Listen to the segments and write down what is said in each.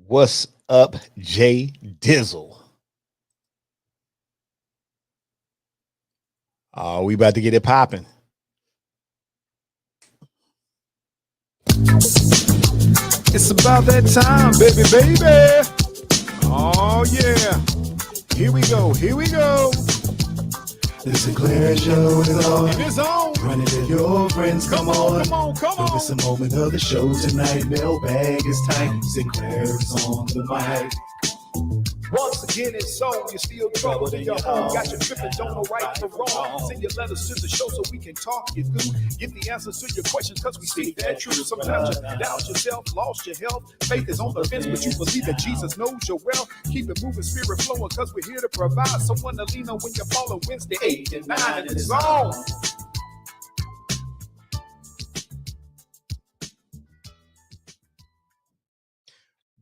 What's up, Jay Dizzle? We about to get it popping. It's about that time, baby. Oh, yeah. Here we go. The Sinclair Show is on. It is on. Run it to your friends, come on. Come on. It's a moment of the show tonight. Mailbag is tight. Sinclair is on the mic. Once again, it's on. You're still troubled in your home. Got your tripping, don't know right from wrong. Send your letters to the show so we can talk you through. Get the answers to your questions because we speak that truth. Sometimes you doubt yourself, lost your health. Faith is on the fence, but you believe that Jesus knows your well. Keep it moving, spirit flowing, because we're here to provide someone to lean on when you're falling. Wednesday, 8 and 9, and it's on.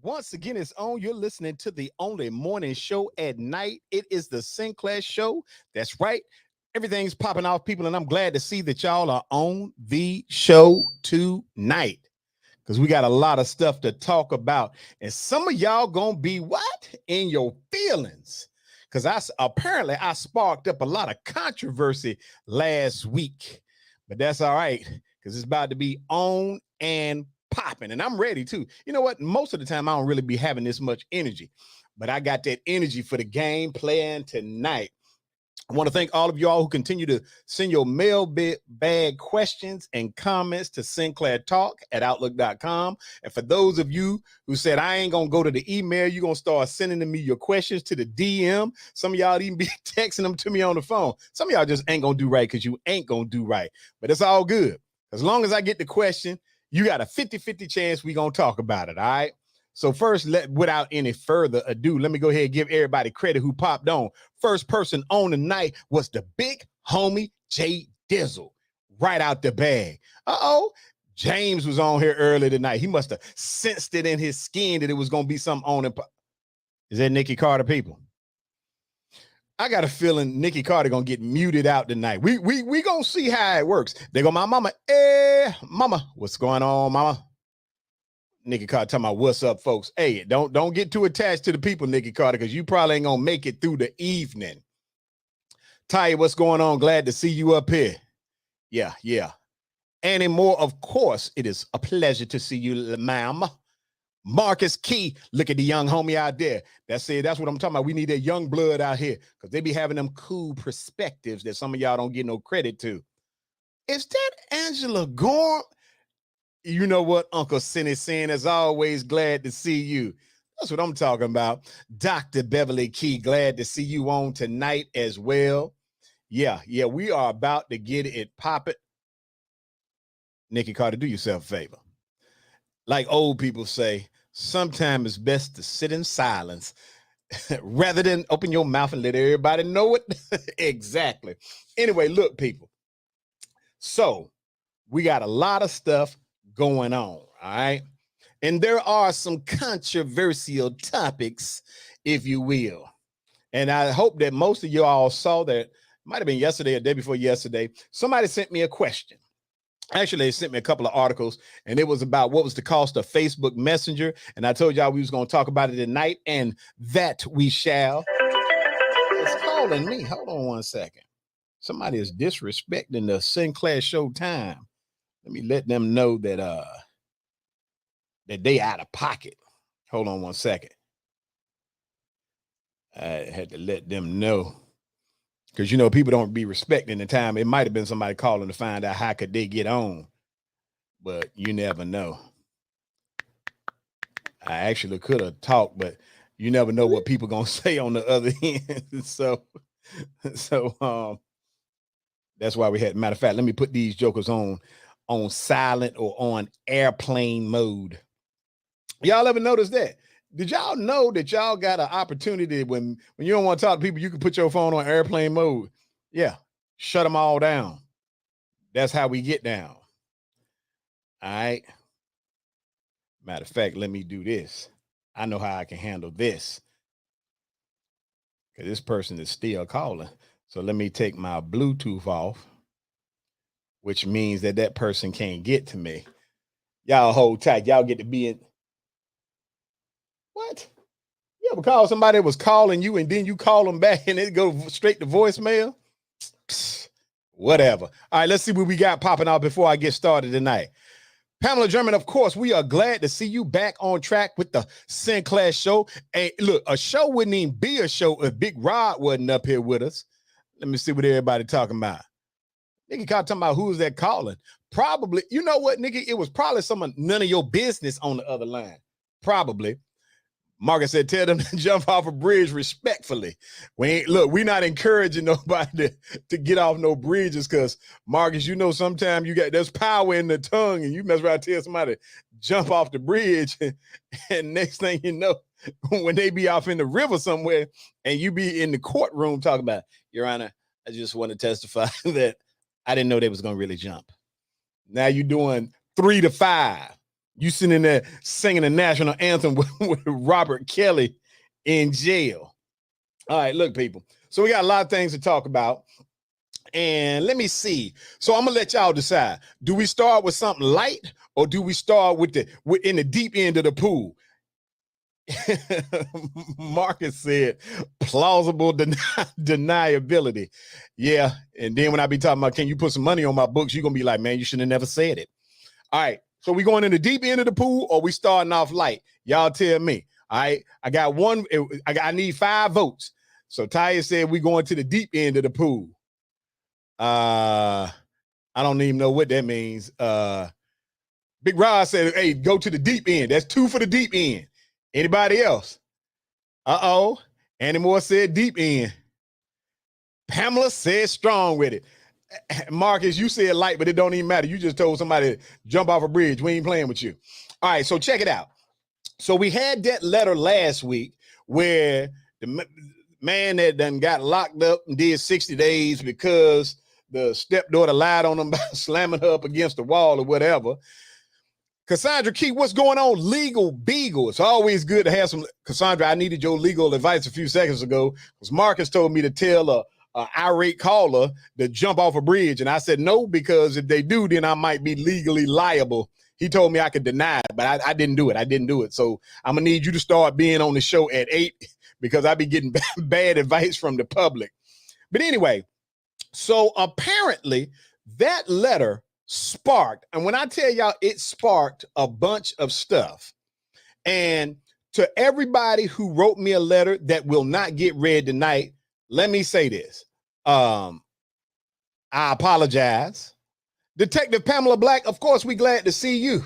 Once again, it's on. You're listening to the only morning show at night. It is the Sinclair Show. That's right. Everything's popping off, people, and I'm glad to see that y'all are on the show tonight because we got a lot of stuff to talk about. And some of y'all gonna be what? In your feelings. Because I sparked up a lot of controversy last week. But that's all right, because it's about to be on and popping, and I'm ready too. You know what? Most of the time, I don't really be having this much energy, but I got that energy for the game playing tonight. I want to thank all of y'all who continue to send your mailbag questions and comments to sinclairtalk@outlook.com. And for those of you who said, I ain't going to go to the email, you're going to start sending me your questions to the DM. Some of y'all even be texting them to me on the phone. Some of y'all just ain't going to do right because you ain't going to do right. But it's all good. As long as I get the question, you got a 50-50 chance we're going to talk about it, all right? So first, without any further ado, let me go ahead and give everybody credit who popped on. First person on the night was the big homie Jay Dizzle, right out the bag. James was on here early tonight. He must have sensed it in his skin that it was going to be something on him. Is that Nikki Carter, people? I got a feeling Nikki Carter gonna get muted out tonight. We gonna see how it works. They go, my mama, mama, what's going on, mama? Nikki Carter talking about what's up, folks. Hey, don't get too attached to the people, Nikki Carter, because you probably ain't gonna make it through the evening. Ty, what's going on? Glad to see you up here. Yeah. Any more, of course, it is a pleasure to see you, ma'am. Marcus Key, look at the young homie out there. That's it. That's what I'm talking about. We need that young blood out here because they be having them cool perspectives that some of y'all don't get no credit to. Is that Angela Gorm? You know what, Uncle Cindy saying, as always, glad to see you. That's what I'm talking about. Dr. Beverly Key, glad to see you on tonight as well. Yeah, we are about to get it popping. Nikki Carter, do yourself a favor. Like old people say, sometimes it's best to sit in silence rather than open your mouth and let everybody know it. Exactly. Anyway, look, people. So we got a lot of stuff going on, all right? And there are some controversial topics, if you will. And I hope that most of you all saw that. Might have been yesterday or day before yesterday. Somebody sent me a question. Actually, they sent me a couple of articles, and it was about what was the cost of Facebook Messenger. And I told y'all we was going to talk about it tonight, and that we shall. It's calling me. Hold on one second. Somebody is disrespecting the Sinclair Show time. Let me let them know that that they out of pocket. Hold on one second. I had to let them know. Because, you know, people don't be respecting the time. It might have been somebody calling to find out how could they get on. But you never know. I actually could have talked, but you never know what people going to say on the other end. So that's why we had, matter of fact, let me put these jokers on silent or on airplane mode. Y'all ever notice that? Did y'all know that y'all got an opportunity when you don't want to talk to people, you can put your phone on airplane mode? Yeah, shut them all down. That's how we get down. All right. Matter of fact, let me do this. I know how I can handle this. Because this person is still calling. So let me take my Bluetooth off, which means that that person can't get to me. Y'all hold tight. Y'all get to be in. What? You ever call somebody that was calling you and then you call them back and it go straight to voicemail? Psst, whatever. All right, let's see what we got popping out before I get started tonight. Pamela German, of course, we are glad to see you back on track with the Sinclair Show. And look, a show wouldn't even be a show if Big Rod wasn't up here with us. Let me see what everybody talking about. Nigga talking about who's that calling. Probably, you know what, nigga? It was probably someone, none of your business on the other line. Probably. Marcus said, tell them to jump off a bridge respectfully. We're not encouraging nobody to get off no bridges because, Marcus, you know, sometimes there's power in the tongue and you mess around and tell somebody jump off the bridge and next thing you know, when they be off in the river somewhere and you be in the courtroom talking about, Your Honor, I just want to testify that I didn't know they was going to really jump. Now you're doing 3 to 5. You sitting there singing the national anthem with Robert Kelly in jail. All right, look, people. So we got a lot of things to talk about. And let me see. So I'm going to let y'all decide. Do we start with something light or do we start with in the deep end of the pool? Marcus said plausible deniability. Yeah. And then when I be talking about, can you put some money on my books? You're going to be like, man, you should have never said it. All right. So we going in the deep end of the pool or we starting off light? Y'all tell me. All right. I got one. I need 5 votes. So Taya said we going to the deep end of the pool. I don't even know what that means. Big Rod said, hey, go to the deep end. That's 2 for the deep end. Anybody else? Uh-oh. Annie Moore said deep end. Pamela said strong with it. Marcus, you said light, but it don't even matter. You just told somebody to jump off a bridge. We ain't playing with you. All right, so check it out. So we had that letter last week where the man that done got locked up and did 60 days because the stepdaughter lied on him by slamming her up against the wall or whatever. Cassandra Key, what's going on? Legal Beagle. It's always good to have some. Cassandra, I needed your legal advice a few seconds ago because Marcus told me to tell a irate caller to jump off a bridge. And I said, no, because if they do, then I might be legally liable. He told me I could deny it, but I didn't do it. I didn't do it. So I'm going to need you to start being on the show at 8 because I be getting bad advice from the public. But anyway, so apparently that letter sparked. And when I tell y'all, it sparked a bunch of stuff. And to everybody who wrote me a letter that will not get read tonight, let me say this. I apologize. Detective Pamela Black, of course, we glad to see you.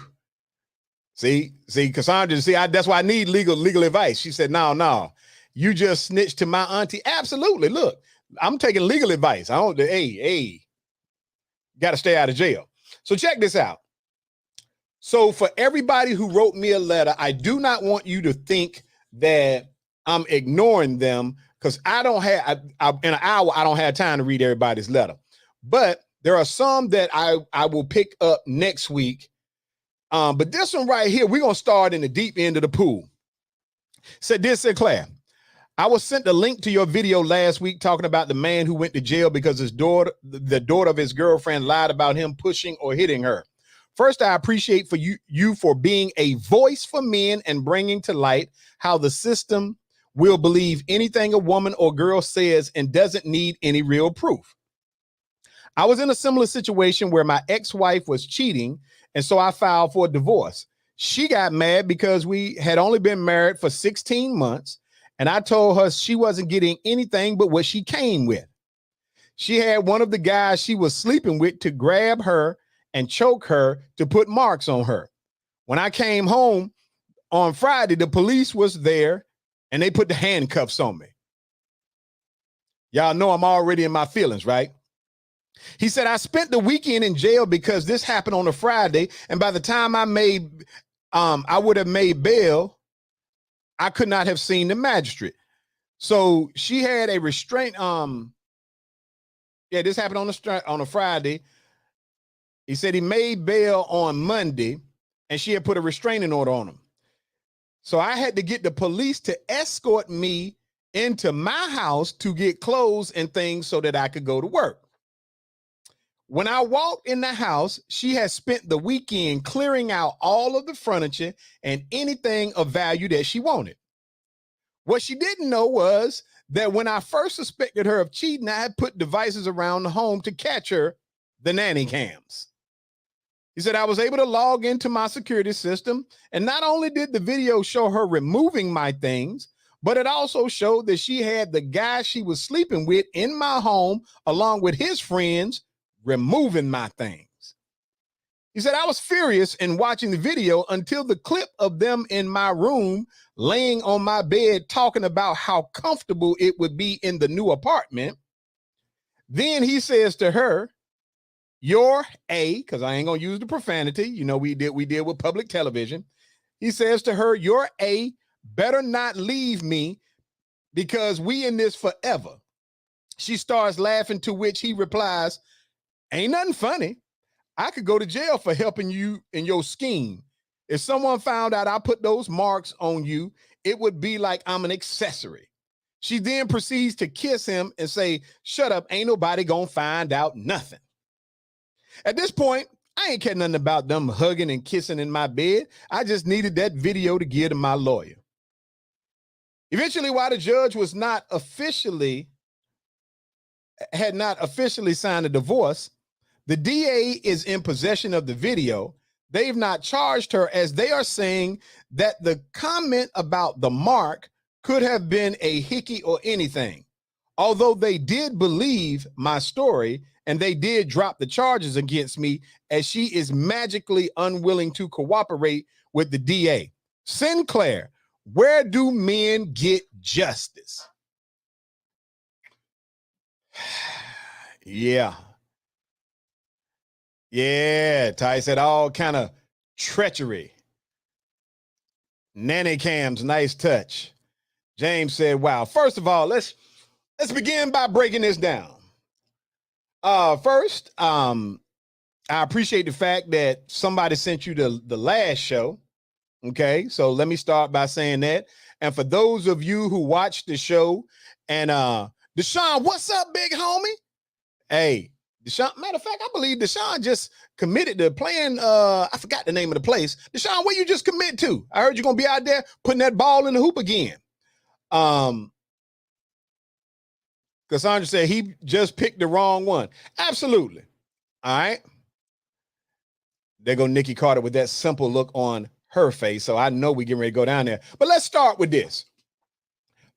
See, Cassandra, that's why I need legal advice. She said, no, you just snitched to my auntie. Absolutely. Look, I'm taking legal advice. Got to stay out of jail. So check this out. So for everybody who wrote me a letter, I do not want you to think that I'm ignoring them because I don't have, in an hour, I don't have time to read everybody's letter. But there are some that I will pick up next week. But this one right here, we're going to start in the deep end of the pool. Said, dear Sinclair, I was sent a link to your video last week talking about the man who went to jail because the daughter of his girlfriend lied about him pushing or hitting her. First, I appreciate you for being a voice for men and bringing to light how the system will believe anything a woman or girl says and doesn't need any real proof. I was in a similar situation where my ex-wife was cheating, and so I filed for a divorce. She got mad because we had only been married for 16 months, and I told her she wasn't getting anything but what she came with. She had one of the guys she was sleeping with to grab her and choke her to put marks on her. When I came home on Friday, the police was there and they put the handcuffs on me. Y'all know I'm already in my feelings, right? He said, I spent the weekend in jail because this happened on a Friday. And by the time I would have made bail, I could not have seen the magistrate. So she had a restraint. This happened on a Friday. He said he made bail on Monday, and she had put a restraining order on him. So I had to get the police to escort me into my house to get clothes and things so that I could go to work. When I walked in the house, she had spent the weekend clearing out all of the furniture and anything of value that she wanted. What she didn't know was that when I first suspected her of cheating, I had put devices around the home to catch her, the nanny cams. He said I was able to log into my security system, and not only did the video show her removing my things, but it also showed that she had the guy she was sleeping with in my home, along with his friends, removing my things. He said I was furious in watching the video until the clip of them in my room laying on my bed talking about how comfortable it would be in the new apartment. Then he says to her, "You're a," because I ain't gonna use the profanity, you know, we deal with public television. He says to her, "You're a, better not leave me because we in this forever." She starts laughing, to which he replies, "Ain't nothing funny. I could go to jail for helping you in your scheme. If someone found out I put those marks on you, it would be like I'm an accessory." She then proceeds to kiss him and say, "Shut up, ain't nobody gonna find out nothing." At this point, I ain't caring nothing about them hugging and kissing in my bed. I just needed that video to give to my lawyer. Eventually, while the judge had not officially signed a divorce, the DA is in possession of the video. They've not charged her, as they are saying that the comment about the mark could have been a hickey or anything. Although they did believe my story, and they did drop the charges against me, as she is magically unwilling to cooperate with the DA. Sinclair, where do men get justice? Yeah, Ty said all kind of treachery. Nanny cams, nice touch. James said, wow. First of all, let's begin by breaking this down. First, I appreciate the fact that somebody sent you the last show. Okay, so let me start by saying that. And for those of you who watched the show, and Deshaun, what's up, big homie? Hey, Deshaun, matter of fact, I believe Deshaun just committed to playing, I forgot the name of the place. Deshaun, where you just commit to? I heard you're going to be out there putting that ball in the hoop again. Cassandra said he just picked the wrong one. Absolutely. All right. There go Nikki Carter with that simple look on her face. So I know we're getting ready to go down there. But let's start with this.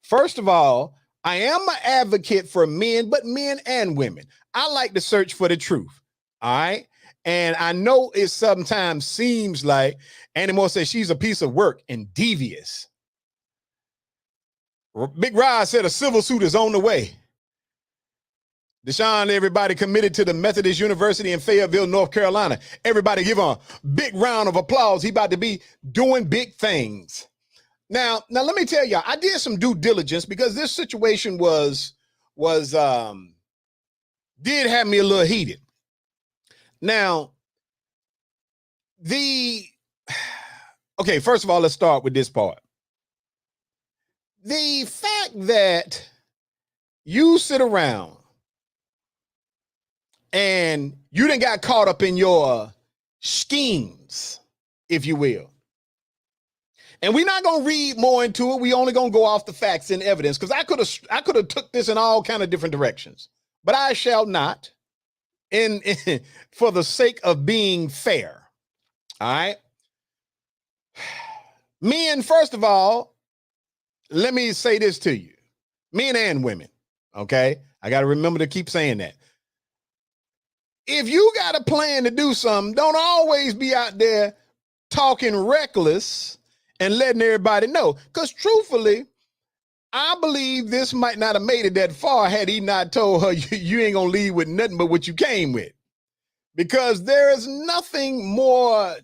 First of all, I am an advocate for men, but men and women. I like to search for the truth. All right. And I know it sometimes seems like Annie Moore says she's a piece of work and devious. Big Rod said a civil suit is on the way. Deshaun, everybody committed to the Methodist University in Fayetteville, North Carolina. Everybody give him a big round of applause. He about to be doing big things. Now let me tell y'all, I did some due diligence because this situation did have me a little heated. Now, okay, first of all, let's start with this part. The fact that you sit around and you done got caught up in your schemes, if you will. And we're not going to read more into it. We only going to go off the facts and evidence, because I could have took this in all kind of different directions, but I shall not, for the sake of being fair. All right. Men, first of all, let me say this to you, men and women. Okay. I got to remember to keep saying that. If you got a plan to do something, don't always be out there talking reckless and letting everybody know. Because truthfully, I believe this might not have made it that far had he not told her you ain't going to leave with nothing but what you came with. Because there is nothing more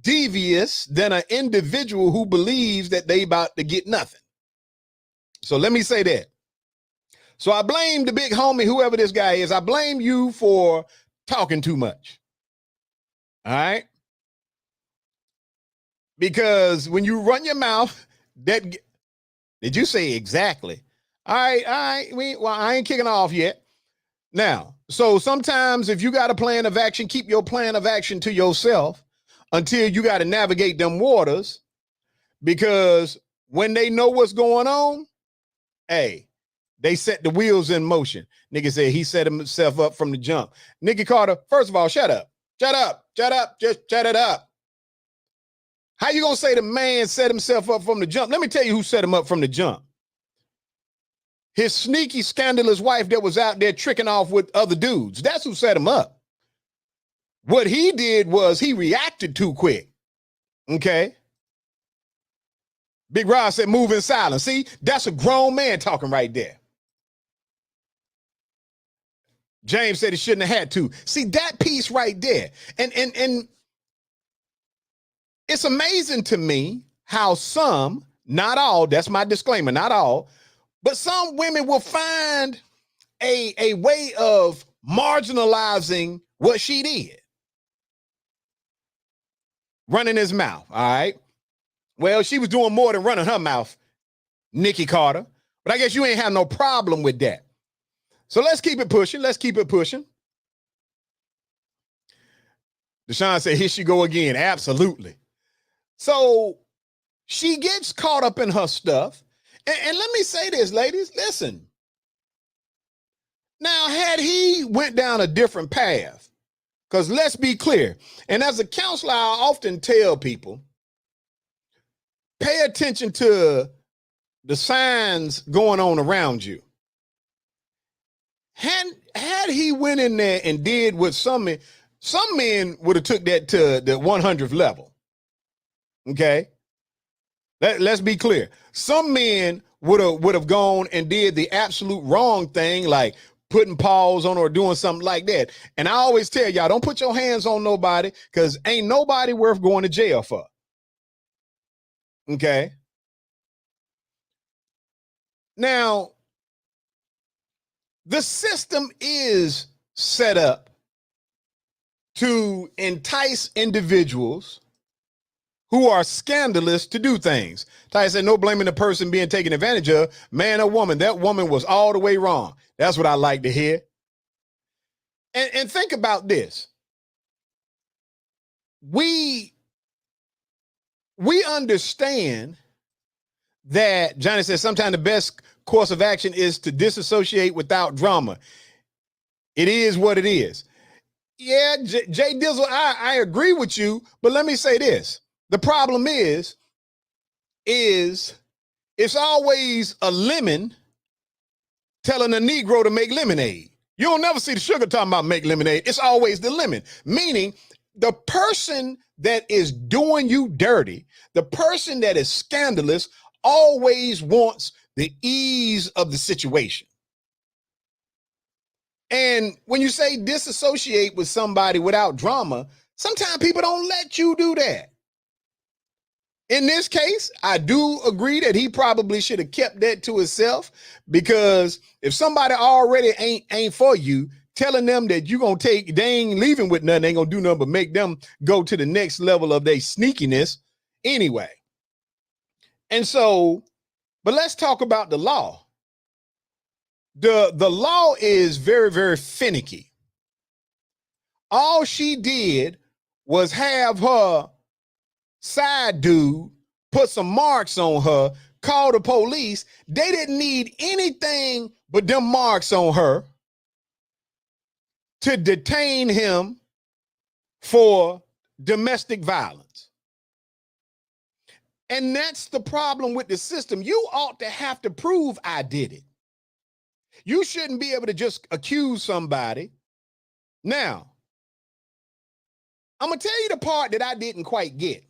devious than an individual who believes that they about to get nothing. So let me say that. So I blame the big homie, whoever this guy is. I blame you for talking too much. All right? Because when you run your mouth, did you say exactly? All right. I ain't kicking off yet. Now, so sometimes if you got a plan of action, keep your plan of action to yourself until you got to navigate them waters, because when they know what's going on, hey, they set the wheels in motion. Nigga said he set himself up from the jump. Nikki Carter, first of all, shut up, just shut it up. How you gonna say the man set himself up from the jump? Let me tell you who set him up from the jump. His sneaky, scandalous wife that was out there tricking off with other dudes. That's who set him up. What he did was he reacted too quick. Okay. Big Rod said, move in silence. See, that's a grown man talking right there. James said he shouldn't have had to. See, that piece right there. And it's amazing to me how some, not all, that's my disclaimer, not all, but some women will find a way of marginalizing what she did. Running his mouth, all right? Well, she was doing more than running her mouth, Nikki Carter. But I guess you ain't have no problem with that. So let's keep it pushing. Let's keep it pushing. Deshaun said, here she go again. Absolutely. So she gets caught up in her stuff. And let me say this, ladies, listen. Now, had he went down a different path, because let's be clear, and as a counselor, I often tell people, pay attention to the signs going on around you. Had he went in there and did what some men would have took that to the 100th level. Okay? Let's be clear. Some men would have gone and did the absolute wrong thing, like putting paws on or doing something like that. And I always tell y'all, don't put your hands on nobody, because ain't nobody worth going to jail for. Okay? Now, the system is set up to entice individuals who are scandalous to do things. Ty said, no blaming the person being taken advantage of, man or woman. That woman was all the way wrong. That's what I like to hear. And think about this. We understand that Johnny says sometimes the best course of action is to disassociate without drama. It is what it is. Yeah, Jay Dizzle, I agree with you, but let me say this. The problem is it's always a lemon telling a Negro to make lemonade. You don't never see the sugar talking about make lemonade. It's always the lemon, meaning the person that is doing you dirty, the person that is scandalous, always wants the ease of the situation. And when you say disassociate with somebody without drama, sometimes people don't let you do that. In this case, I do agree that he probably should have kept that to himself, because if somebody already ain't for you, telling them that you're going to take, they ain't leaving with nothing, ain't going to do nothing but make them go to the next level of their sneakiness anyway. And so, but let's talk about the law. The law is very, very finicky. All she did was have her side dude put some marks on her, call the police. They didn't need anything but them marks on her to detain him for domestic violence. And that's the problem with the system. You ought to have to prove I did it. You shouldn't be able to just accuse somebody. Now, I'm going to tell you the part that I didn't quite get.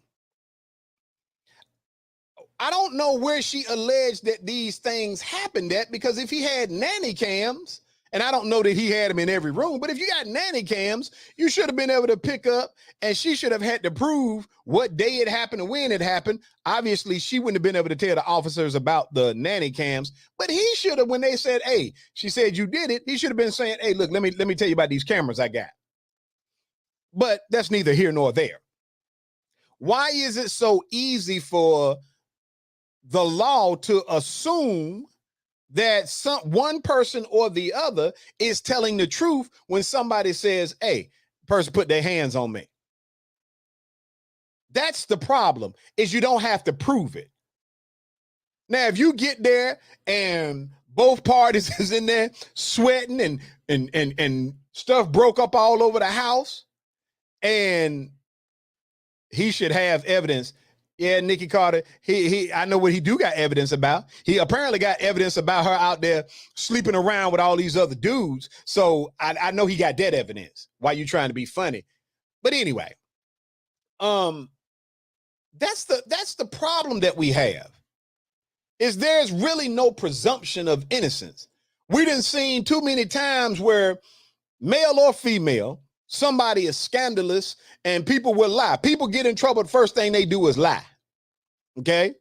I don't know where she alleged that these things happened at, because if he had nanny cams And I don't know that he had him in every room, but if you got nanny cams, you should have been able to pick up, and she should have had to prove what day it happened and when it happened. Obviously, she wouldn't have been able to tell the officers about the nanny cams, but he should have, when they said, hey, she said you did it, he should have been saying, hey, look, let me tell you about these cameras I got. But that's neither here nor there. Why is it so easy for the law to assume that one person or the other is telling the truth when somebody says, hey, person put their hands on me? That's the problem, is you don't have to prove it. Now, if you get there and both parties is in there sweating and stuff broke up all over the house, and he should have evidence. Yeah, Nikki Carter, I know what he do got evidence about. He apparently got evidence about her out there sleeping around with all these other dudes. So I know he got that evidence. Why you trying to be funny? But anyway, that's the problem that we have, is there's really no presumption of innocence. We done seen too many times where, male or female, somebody is scandalous and people will lie. People get in trouble, the first thing they do is lie. Okay.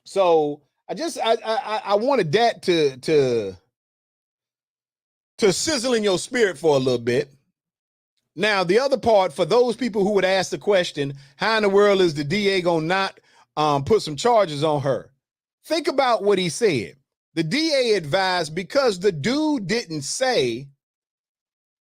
So I wanted that to sizzle in your spirit for a little bit. Now, the other part, for those people who would ask the question, how in the world is the DA gonna not put some charges on her? Think about what he said. The DA advised, because the dude didn't say,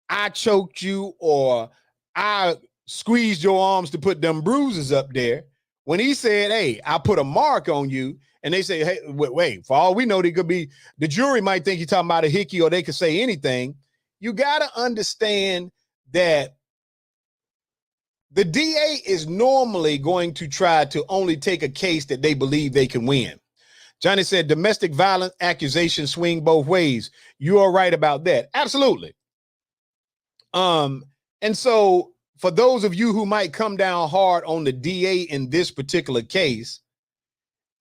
I choked you or I squeezed your arms to put them bruises up there. When he said, hey, I put a mark on you, and they say, hey, wait, for all we know, they could be, the jury might think you're talking about a hickey, or they could say anything. You got to understand that the DA is normally going to try to only take a case that they believe they can win. Johnny said, domestic violence accusations swing both ways. You are right about that. Absolutely. And so for those of you who might come down hard on the DA in this particular case,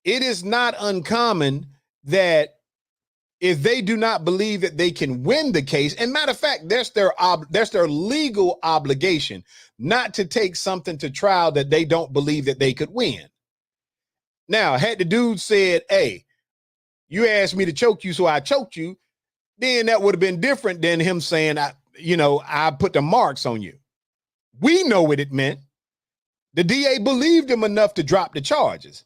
it is not uncommon that if they do not believe that they can win the case, and matter of fact, that's their legal obligation not to take something to trial that they don't believe that they could win. Now, had the dude said, hey, you asked me to choke you, so I choked you, then that would have been different than him saying, I put the marks on you. We know what it meant. The DA believed him enough to drop the charges.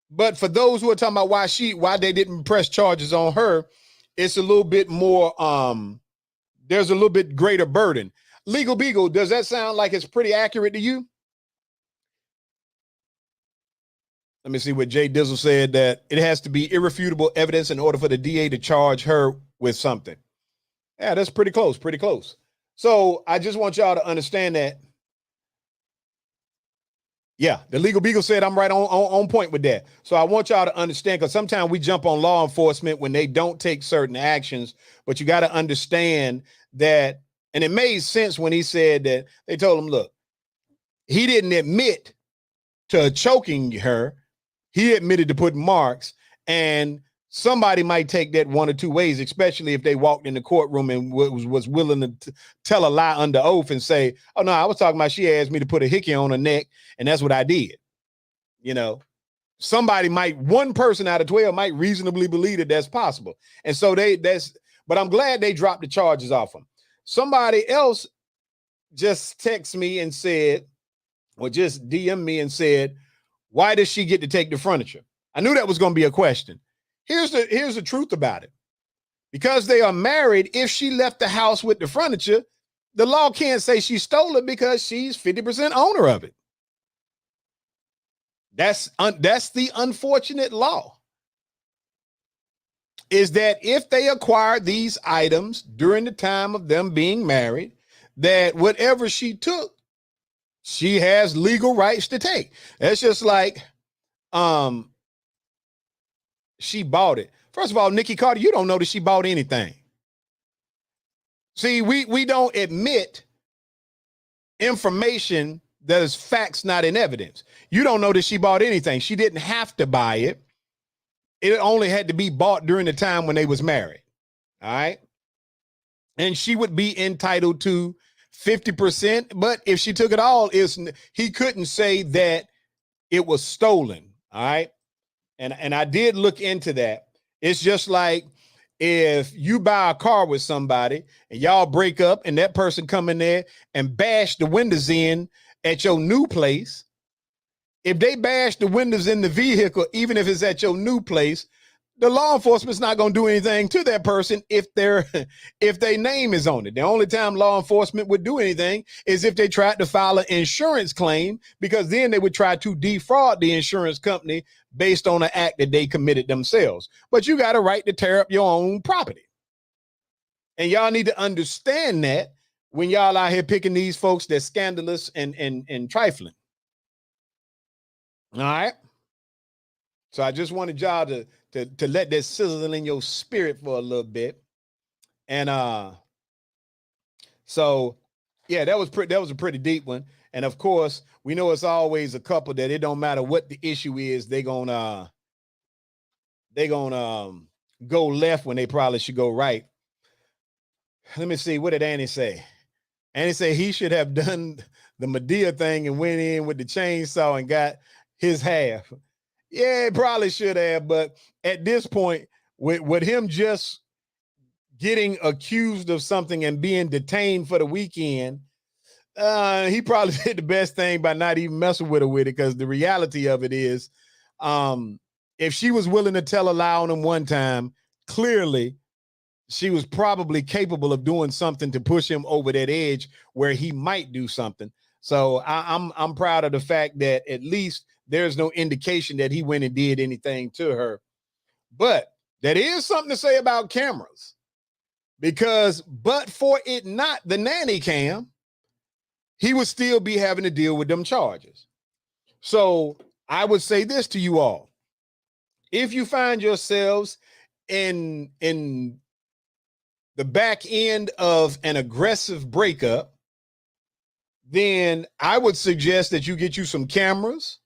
But for those who are talking about why they didn't press charges on her, it's a little bit more, there's a little bit greater burden. Legal Beagle, does that sound like it's pretty accurate to you? Let me see what Jay Dizzle said, that it has to be irrefutable evidence in order for the DA to charge her with something. Yeah, that's pretty close, pretty close. So I just want y'all to understand that. Yeah, the Legal Beagle said I'm right on point with that. So I want y'all to understand, because sometimes we jump on law enforcement when they don't take certain actions, but you got to understand that, and it made sense when he said that they told him, look, he didn't admit to choking her. He admitted to putting marks, and somebody might take that one or two ways, especially if they walked in the courtroom and was willing to tell a lie under oath and say, oh, no, I was talking about she asked me to put a hickey on her neck, and that's what I did. You know, one person out of 12 might reasonably believe that that's possible. And so but I'm glad they dropped the charges off him. Somebody else just texted me and said, or just DM me and said, why does she get to take the furniture? I knew that was going to be a question. Here's the truth about it. Because they are married, if she left the house with the furniture, the law can't say she stole it because she's 50% owner of it. That's the unfortunate law. Is that if they acquired these items during the time of them being married, that whatever she took, she has legal rights to take. That's just like, she bought it. First of all, Nikki Carter, you don't know that she bought anything. See, we don't admit information that is facts, not in evidence. You don't know that she bought anything. She didn't have to buy it. It only had to be bought during the time when they was married. All right. And she would be entitled to 50%. But if she took it all, he couldn't say that it was stolen. All right. And I did look into that. It's just like if you buy a car with somebody and y'all break up and that person come in there and bash the windows in at your new place. If they bash the windows in the vehicle, even if it's at your new place, the law enforcement's not going to do anything to that person if their name is on it. The only time law enforcement would do anything is if they tried to file an insurance claim, because then they would try to defraud the insurance company based on an act that they committed themselves. But you got a right to tear up your own property. And y'all need to understand that when y'all out here picking these folks that's scandalous and trifling. All right. So I just wanted y'all to let that sizzle in your spirit for a little bit. And so yeah, that was a pretty deep one. And of course, we know it's always a couple that it don't matter what the issue is, they gonna go left when they probably should go right. Let me see, what did Annie say? Annie said he should have done the Medea thing and went in with the chainsaw and got his half. Yeah, it probably should have, but at this point, with him just getting accused of something and being detained for the weekend, he probably did the best thing by not even messing with her with it, because the reality of it is, if she was willing to tell a lie on him one time, clearly she was probably capable of doing something to push him over that edge where he might do something. So I'm proud of the fact that at least there's no indication that he went and did anything to her. But that is something to say about cameras, because but for it not the nanny cam, he would still be having to deal with them charges. So I would say this to you all. If you find yourselves in the back end of an aggressive breakup, then I would suggest that you get you some cameras.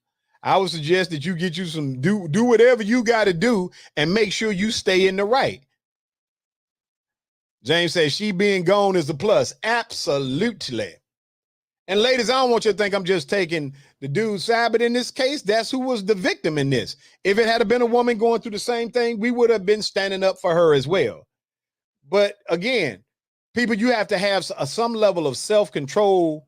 I would suggest that you get you some, do whatever you got to do and make sure you stay in the right. James says she being gone is a plus. Absolutely. And ladies, I don't want you to think I'm just taking the dude's side, but in this case, that's who was the victim in this. If it had been a woman going through the same thing, we would have been standing up for her as well. But again, people, you have to have some level of self-control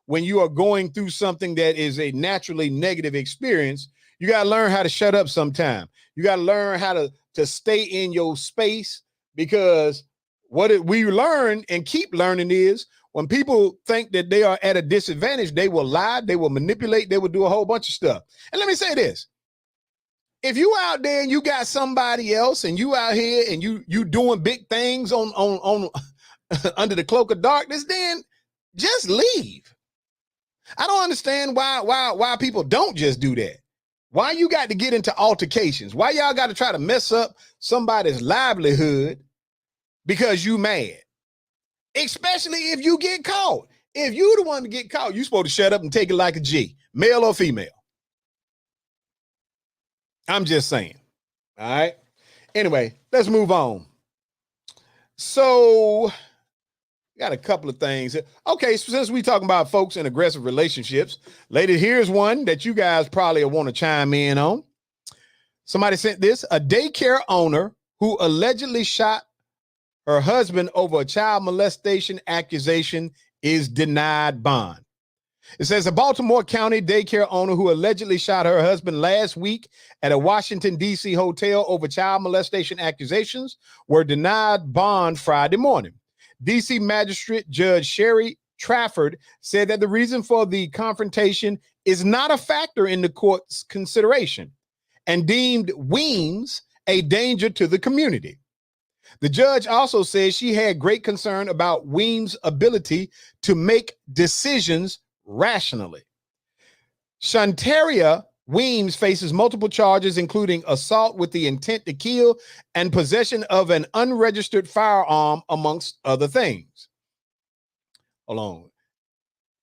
when you are going through something that is a naturally negative experience. You got to learn how to shut up sometime. You got to learn how to stay in your space, because what we learn and keep learning is when people think that they are at a disadvantage, they will lie, they will manipulate, they will do a whole bunch of stuff. And let me say this. If you out there and you got somebody else and you out here and you doing big things on under the cloak of darkness, then just leave. I don't understand why people don't just do that. Why you got to get into altercations? Why y'all got to try to mess up somebody's livelihood because you mad? Especially if you get caught. If you the one to get caught, you supposed to shut up and take it like a G, male or female. I'm just saying. All right. Anyway, let's move on. So got a couple of things. Okay, so since we talking about folks in aggressive relationships, ladies, here's one that you guys probably want to chime in on. Somebody sent this. A daycare owner who allegedly shot her husband over a child molestation accusation is denied bond. It says a Baltimore County daycare owner who allegedly shot her husband last week at a Washington, D.C. hotel over child molestation accusations were denied bond Friday morning. D.C. Magistrate Judge Sherry Trafford said that the reason for the confrontation is not a factor in the court's consideration and deemed Weems a danger to the community. The judge also says she had great concern about Weems' ability to make decisions rationally. Shantaria Weems faces multiple charges, including assault with the intent to kill and possession of an unregistered firearm, amongst other things. Hold on.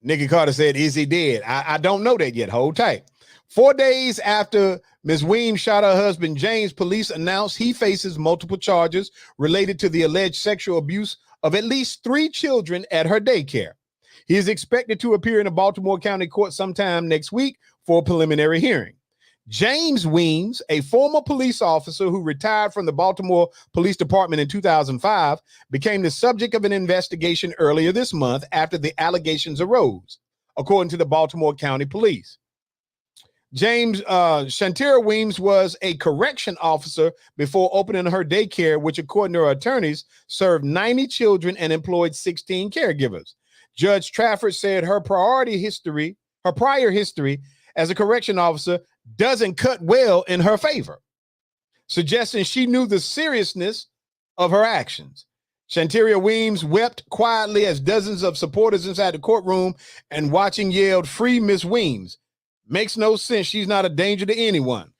Nikki Carter said, is he dead? I don't know that yet. Hold tight. 4 days after Ms. Weems shot her husband James, police announced he faces multiple charges related to the alleged sexual abuse of at least 3 children at her daycare. He is expected to appear in a Baltimore County court sometime next week for a preliminary hearing. James Weems, a former police officer who retired from the Baltimore Police Department in 2005, became the subject of an investigation earlier this month after the allegations arose, according to the Baltimore County Police. Shantira Weems was a correction officer before opening her daycare, which, according to her attorneys, served 90 children and employed 16 caregivers. Judge Trafford said her prior history as a correction officer doesn't cut well in her favor, suggesting she knew the seriousness of her actions. Shantira Weems wept quietly as dozens of supporters inside the courtroom and watching yelled, "Free Miss Weems." Makes no sense. She's not a danger to anyone.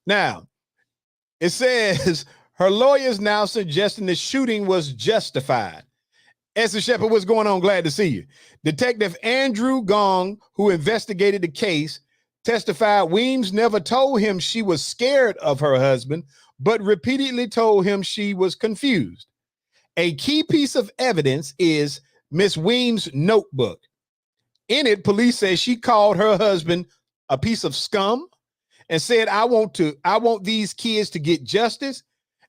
Now, it says her lawyers now suggesting the shooting was justified. Esther Shepard, what's going on? Glad to see you. Detective Andrew Gong, who investigated the case, testified Weems never told him she was scared of her husband, but repeatedly told him she was confused. A key piece of evidence is Miss Weems' notebook. In it, police say she called her husband a piece of scum and said, I want these kids to get justice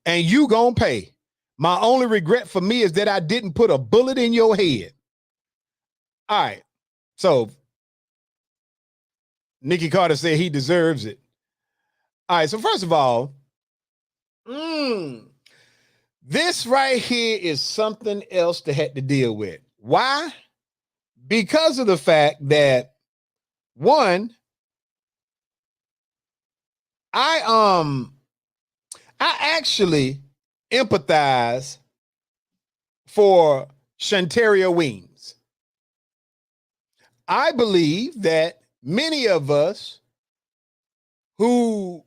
and you gonna pay. My only regret for me is that I didn't put a bullet in your head. All right. So Nikki Carter said he deserves it. All right. So first of all, this right here is something else to have to deal with. Why? Because of the fact that, one, I actually empathize for Shantira Weems. I believe that many of us who,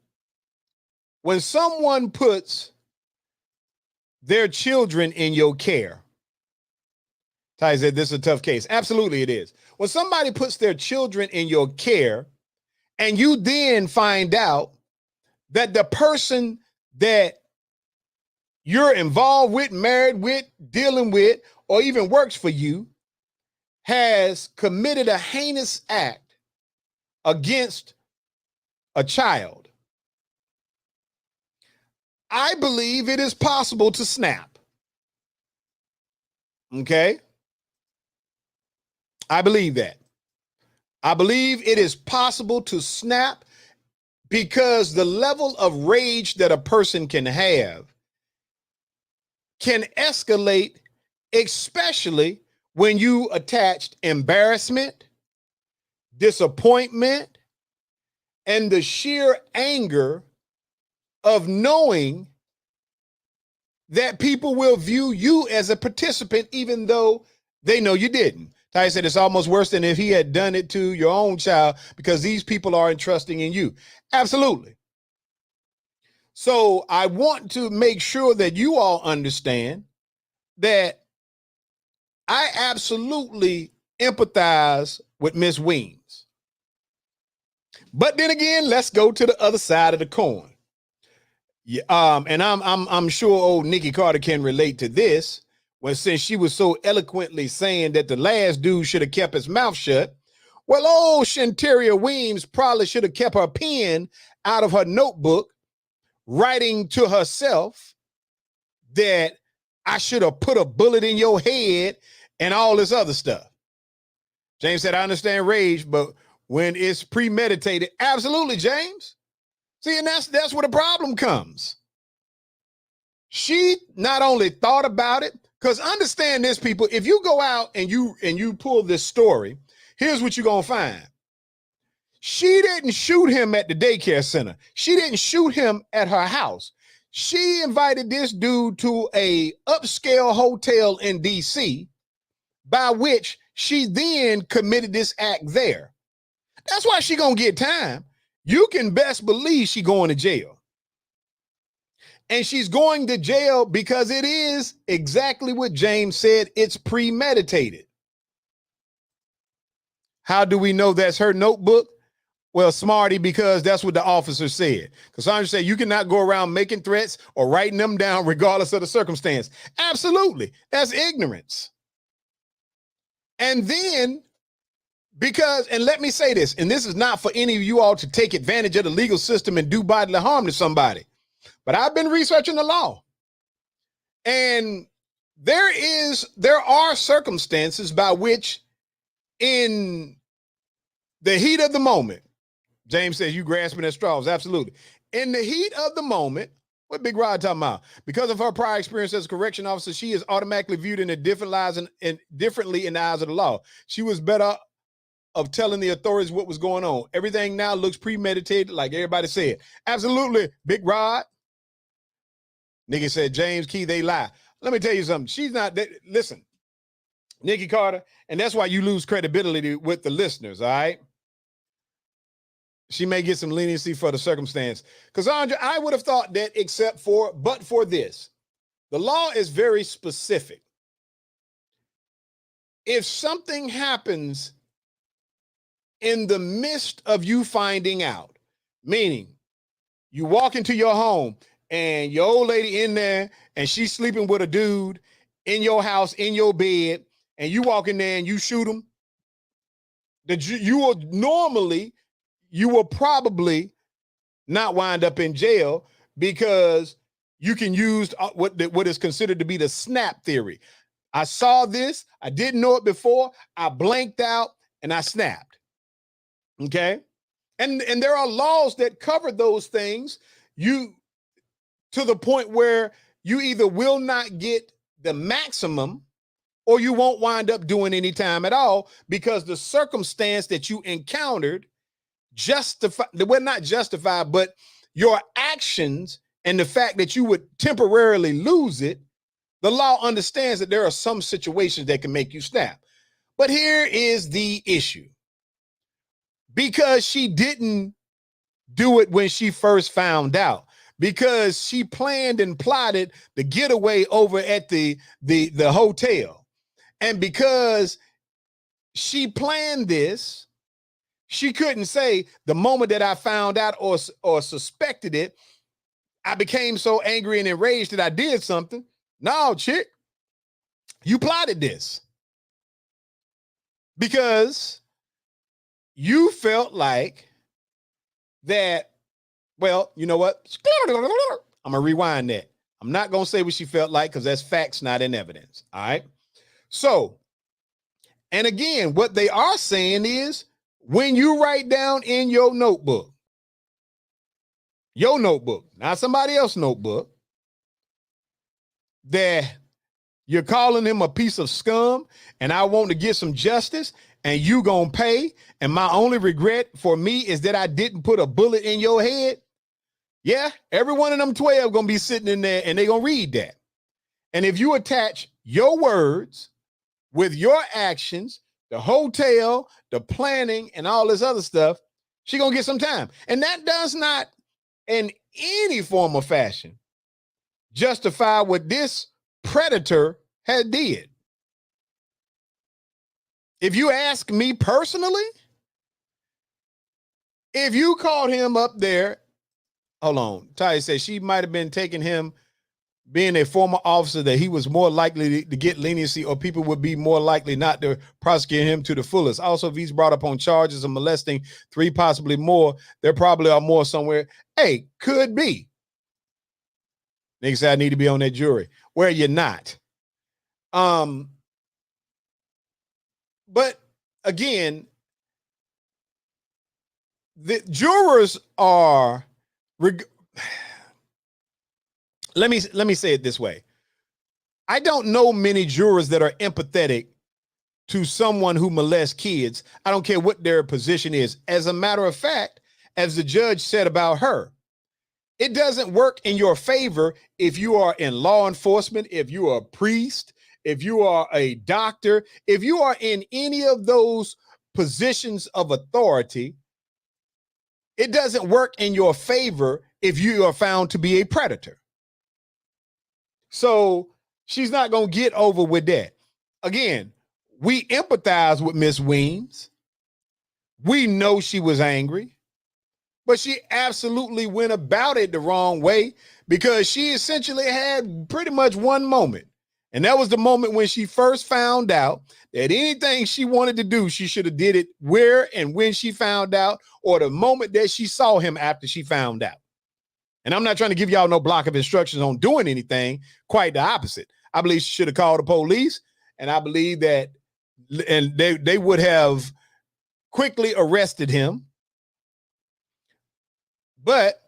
when someone puts their children in your care, Ty said this is a tough case. Absolutely it is. When somebody puts their children in your care and you then find out that the person that you're involved with, married with, dealing with, or even works for you has committed a heinous act against a child, I believe it is possible to snap. Okay? I believe that. I believe it is possible to snap because the level of rage that a person can have can escalate, especially when you attached embarrassment, disappointment, and the sheer anger of knowing that people will view you as a participant even though they know you didn't. Ty said it's almost worse than if he had done it to your own child because these people are entrusting in you. Absolutely. So I want to make sure that you all understand that I absolutely empathize with Miss Weems. But then again, let's go to the other side of the coin. Yeah, and I'm sure old Nikki Carter can relate to this. Well, since she was so eloquently saying that the last dude should have kept his mouth shut, well, old Shantira Weems probably should have kept her pen out of her notebook, writing to herself that I should have put a bullet in your head and all this other stuff. James said, I understand rage, but when it's premeditated, absolutely, James. See, and that's where the problem comes. She not only thought about it, because understand this, people, if you go out and you pull this story, here's what you're going to find. She didn't shoot him at the daycare center. She didn't shoot him at her house. She invited this dude to a upscale hotel in DC, by which she then committed this act there. That's why she going to get time. You can best believe she going to jail. And she's going to jail because it is exactly what James said. It's premeditated. How do we know that's her notebook? Well, smarty, because that's what the officer said. Cassandra said you cannot go around making threats or writing them down regardless of the circumstance. Absolutely. That's ignorance. And then, because, and let me say this, and this is not for any of you all to take advantage of the legal system and do bodily harm to somebody, but I've been researching the law. And there are circumstances by which, in the heat of the moment, James says you grasping at straws. Absolutely. In the heat of the moment, what Big Rod talking about? Because of her prior experience as a correction officer, she is automatically viewed in a different lies and differently in the eyes of the law. She was better of telling the authorities what was going on. Everything now looks premeditated, like everybody said. Absolutely, Big Rod. Nigga said, James Key, they lie. Let me tell you something. She's not, listen, Nikki Carter, and that's why you lose credibility with the listeners, all right? She may get some leniency for the circumstance. Cassandra, I would have thought that but for this. The law is very specific. If something happens in the midst of you finding out, meaning you walk into your home and your old lady in there and she's sleeping with a dude in your house, in your bed, and you walk in there and you shoot him, you will probably not wind up in jail because you can use what is considered to be the snap theory. I saw this, I didn't know it before, I blanked out, and I snapped. Okay? And there are laws that cover those things, to the point where you either will not get the maximum or you won't wind up doing any time at all because the circumstance that you encountered not justified, but your actions and the fact that you would temporarily lose it, the law understands that there are some situations that can make you snap. But here is the issue. Because she didn't do it when she first found out, because she planned and plotted the getaway over at the hotel, and because she planned this, she couldn't say the moment that I found out or suspected it, I became so angry and enraged that I did something. No, chick, you plotted this because you felt like that. Well, you know what? I'm going to rewind that. I'm not going to say what she felt like because that's facts, not in evidence. All right. So, and again, what they are saying is, when you write down in your notebook, not somebody else's notebook, that you're calling him a piece of scum and I want to get some justice and you gonna pay, and my only regret for me is that I didn't put a bullet in your head. Yeah, every one of them 12 gonna be sitting in there and they gonna read that. And if you attach your words with your actions, the hotel, the planning, and all this other stuff, she gonna get some time. And that does not, in any form or fashion, justify what this predator had did. If you ask me personally, if you called him up there, hold on, Ty says she might have been taking him, being a former officer, that he was more likely to get leniency, or people would be more likely not to prosecute him to the fullest. Also, if he's brought up on charges of molesting 3, possibly more, there probably are more somewhere. Hey, could be. Nigga said I need to be on that jury. Where you're not. But again, the jurors are, let me say it this way. I don't know many jurors that are empathetic to someone who molests kids. I don't care what their position is. As a matter of fact, as the judge said about her, it doesn't work in your favor if you are in law enforcement, if you are a priest, if you are a doctor, if you are in any of those positions of authority. It doesn't work in your favor if you are found to be a predator. So she's not going to get over with that. Again, we empathize with Miss Weems. We know she was angry. but she absolutely went about it the wrong way, because she essentially had pretty much one moment. And that was the moment when she first found out that anything she wanted to do, she should have did it where and when she found out, or the moment that she saw him after she found out. And I'm not trying to give y'all no block of instructions on doing anything, quite the opposite. I believe she should have called the police, and I believe that and they would have quickly arrested him. But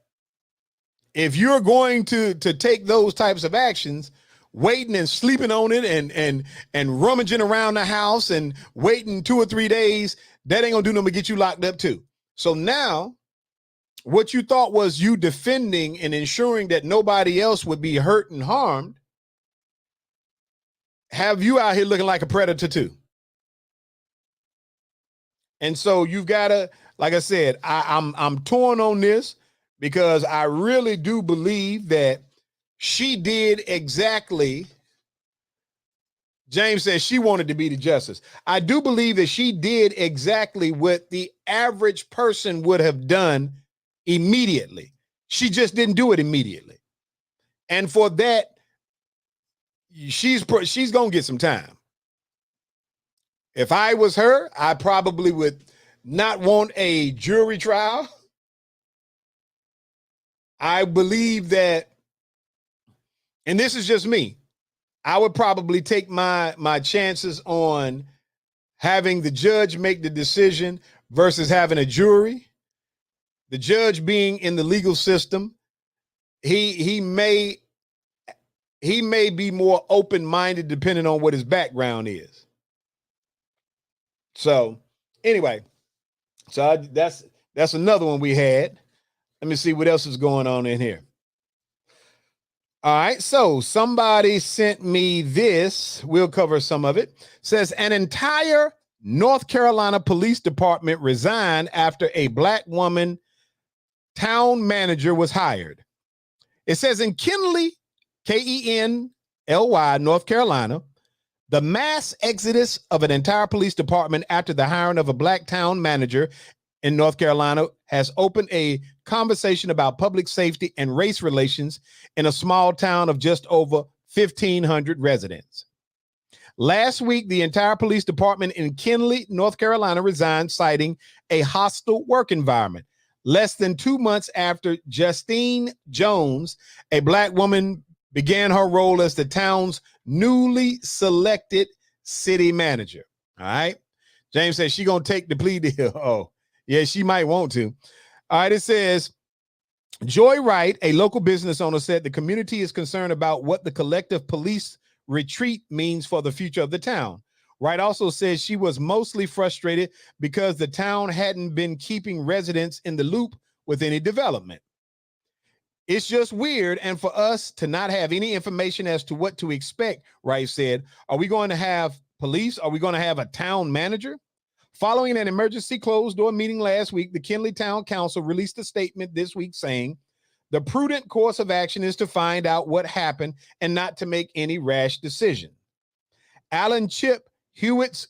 if you're going to take those types of actions, waiting and sleeping on it and rummaging around the house and waiting 2 or 3 days, that ain't gonna do nothing but get you locked up too. So now what you thought was you defending and ensuring that nobody else would be hurt and harmed, have you out here looking like a predator too. And so you've got to, like I said, I'm torn on this, because I really do believe that she did exactly. James says she wanted to be the justice. I do believe that she did exactly what the average person would have done immediately. She just didn't do it immediately. And for that, she's going to get some time. If I was her, I probably would not want a jury trial. I believe that, and this is just me, I would probably take my chances on having the judge make the decision versus having a jury. The judge being in the legal system, he may be more open-minded depending on what his background is. So anyway, so that's another one we had. Let me see what else is going on in here. All right, so somebody sent me this. We'll cover some of it. Says an entire North Carolina Police Department resigned after a Black woman town manager was hired. It says in Kenly, Kenly, North Carolina, the mass exodus of an entire police department after the hiring of a Black town manager in North Carolina has opened a conversation about public safety and race relations in a small town of just over 1,500 residents. Last week, the entire police department in Kenly, North Carolina resigned, citing a hostile work environment. Less than 2 months after Justine Jones, a Black woman, began her role as the town's newly selected city manager. All right. James says she's going to take the plea deal. Oh, yeah, she might want to. All right. It says, Joy Wright, a local business owner, said the community is concerned about what the collective police retreat means for the future of the town. Wright also says she was mostly frustrated because the town hadn't been keeping residents in the loop with any development. It's just weird, and for us to not have any information as to what to expect, Wright said. Are we going to have police? Are we going to have a town manager? Following an emergency closed-door meeting last week, the Kenly Town Council released a statement this week saying, the prudent course of action is to find out what happened and not to make any rash decision. Alan Chip Hewitt,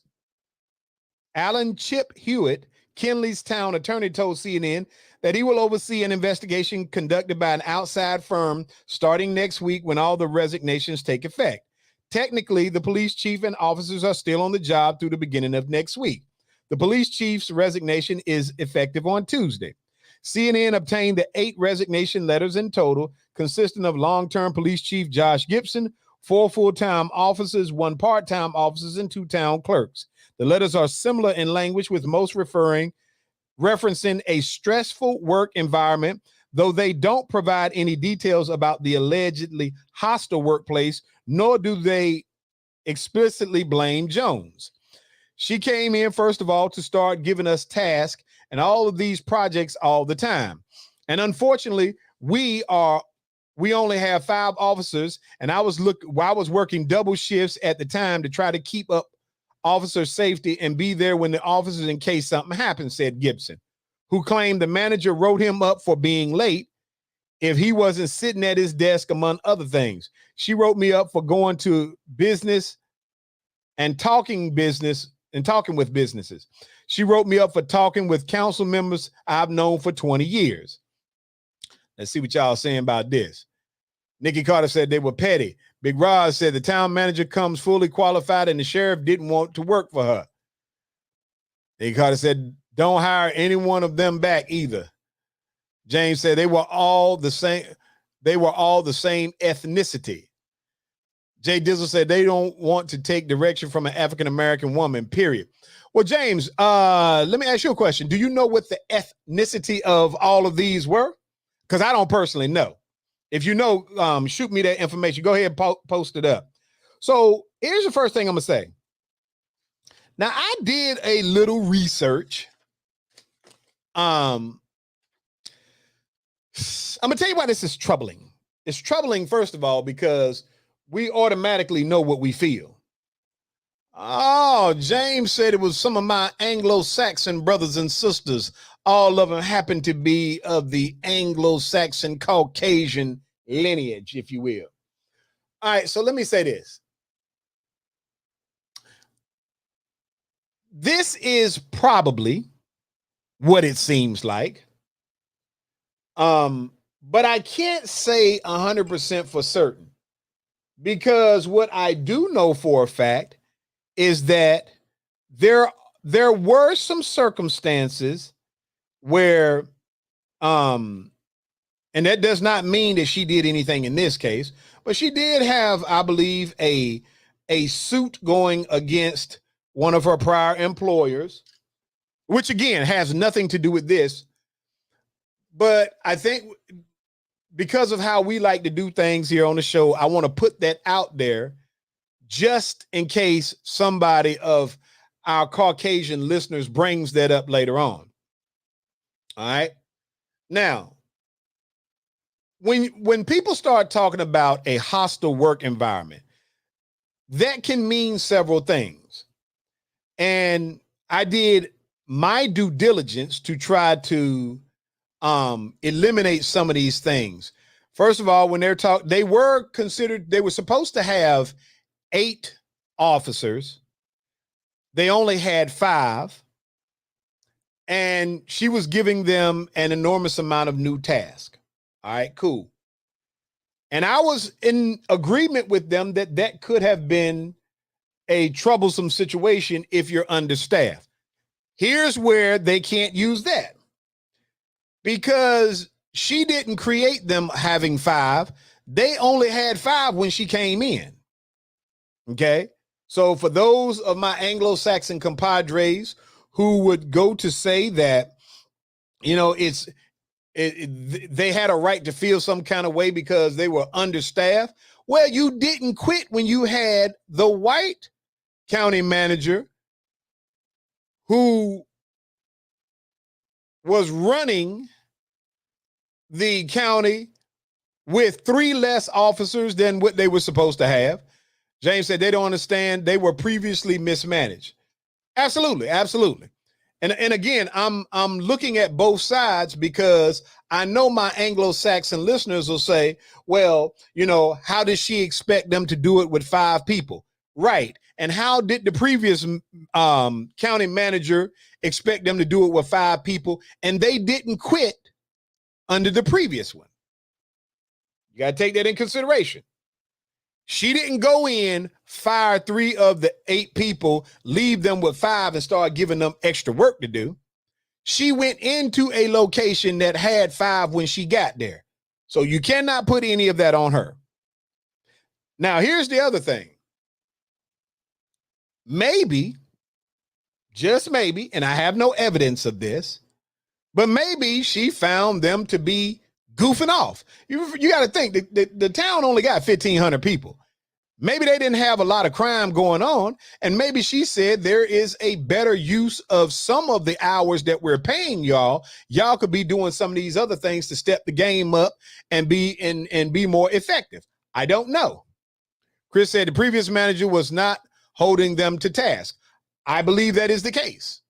Kenly's town attorney, told CNN that he will oversee an investigation conducted by an outside firm starting next week when all the resignations take effect. Technically, the police chief and officers are still on the job through the beginning of next week. The police chief's resignation is effective on Tuesday. CNN obtained the 8 resignation letters in total, consisting of long-term police chief Josh Gibson, 4 full-time officers, 1 part-time officers, and 2 town clerks. The letters are similar in language, with most referencing a stressful work environment, though they don't provide any details about the allegedly hostile workplace, nor do they explicitly blame Jones. She came in, first of all, to start giving us tasks and all of these projects all the time. And unfortunately, we only have 5 officers, and I was working double shifts at the time to try to keep up officer safety and be there when the officers in case something happens, said Gibson, who claimed the manager wrote him up for being late if he wasn't sitting at his desk, among other things. She wrote me up for going to business and talking with businesses. She wrote me up for talking with council members I've known for 20 years. Let's see what y'all saying about this. Nikki Carter said they were petty. Big Rod said the town manager comes fully qualified and the sheriff didn't want to work for her. Nikki Carter said, don't hire any one of them back either. James said they were all the same. They were all the same ethnicity. Jay Dizzle said they don't want to take direction from an African-American woman, period. Well, James, let me ask you a question. Do you know what the ethnicity of all of these were? Because I don't personally know. If you know, shoot me that information. Go ahead and post it up. So here's the first thing I'm going to say. Now, I did a little research. I'm going to tell you why this is troubling. It's troubling, first of all, because we automatically know what we feel. Oh, James said it was some of my Anglo-Saxon brothers and sisters. All of them happen to be of the Anglo-Saxon Caucasian lineage, if you will. All right, so let me say this. This is probably what it seems like. But I can't say 100% for certain, because what I do know for a fact is that there were some circumstances where, and that does not mean that she did anything in this case, but she did have, I believe, a suit going against one of her prior employers, which again has nothing to do with this. But I think because of how we like to do things here on the show, I want to put that out there just in case somebody of our Caucasian listeners brings that up later on. All right. Now, when people start talking about a hostile work environment, that can mean several things. And I did my due diligence to try to eliminate some of these things. First of all, when they were supposed to have 8 officers. They only had 5. And she was giving them an enormous amount of new tasks. All right, cool. And I was in agreement with them that that could have been a troublesome situation if you're understaffed. Here's where they can't use that. Because she didn't create them having 5. They only had 5 when she came in. Okay. So for those of my Anglo-Saxon compadres who would go to say that, you know, they had a right to feel some kind of way because they were understaffed. Well, you didn't quit when you had the white county manager who was running the county with 3 less officers than what they were supposed to have. James said they don't understand. They were previously mismanaged. Absolutely, absolutely. And again, I'm looking at both sides because I know my Anglo-Saxon listeners will say, well, you know, how does she expect them to do it with 5 people? Right. And how did the previous county manager expect them to do it with 5 people? And they didn't quit under the previous one. You got to take that in consideration. She didn't go in, fire 3 of the 8 people, leave them with 5 and start giving them extra work to do. She went into a location that had 5 when she got there. So you cannot put any of that on her. Now, here's the other thing. Maybe, just maybe, and I have no evidence of this, but maybe she found them to be goofing off. You got to think the town only got 1,500 people. Maybe they didn't have a lot of crime going on. And maybe she said there is a better use of some of the hours that we're paying y'all. Y'all could be doing some of these other things to step the game up and be more effective. I don't know. Chris said the previous manager was not holding them to task. I believe that is the case.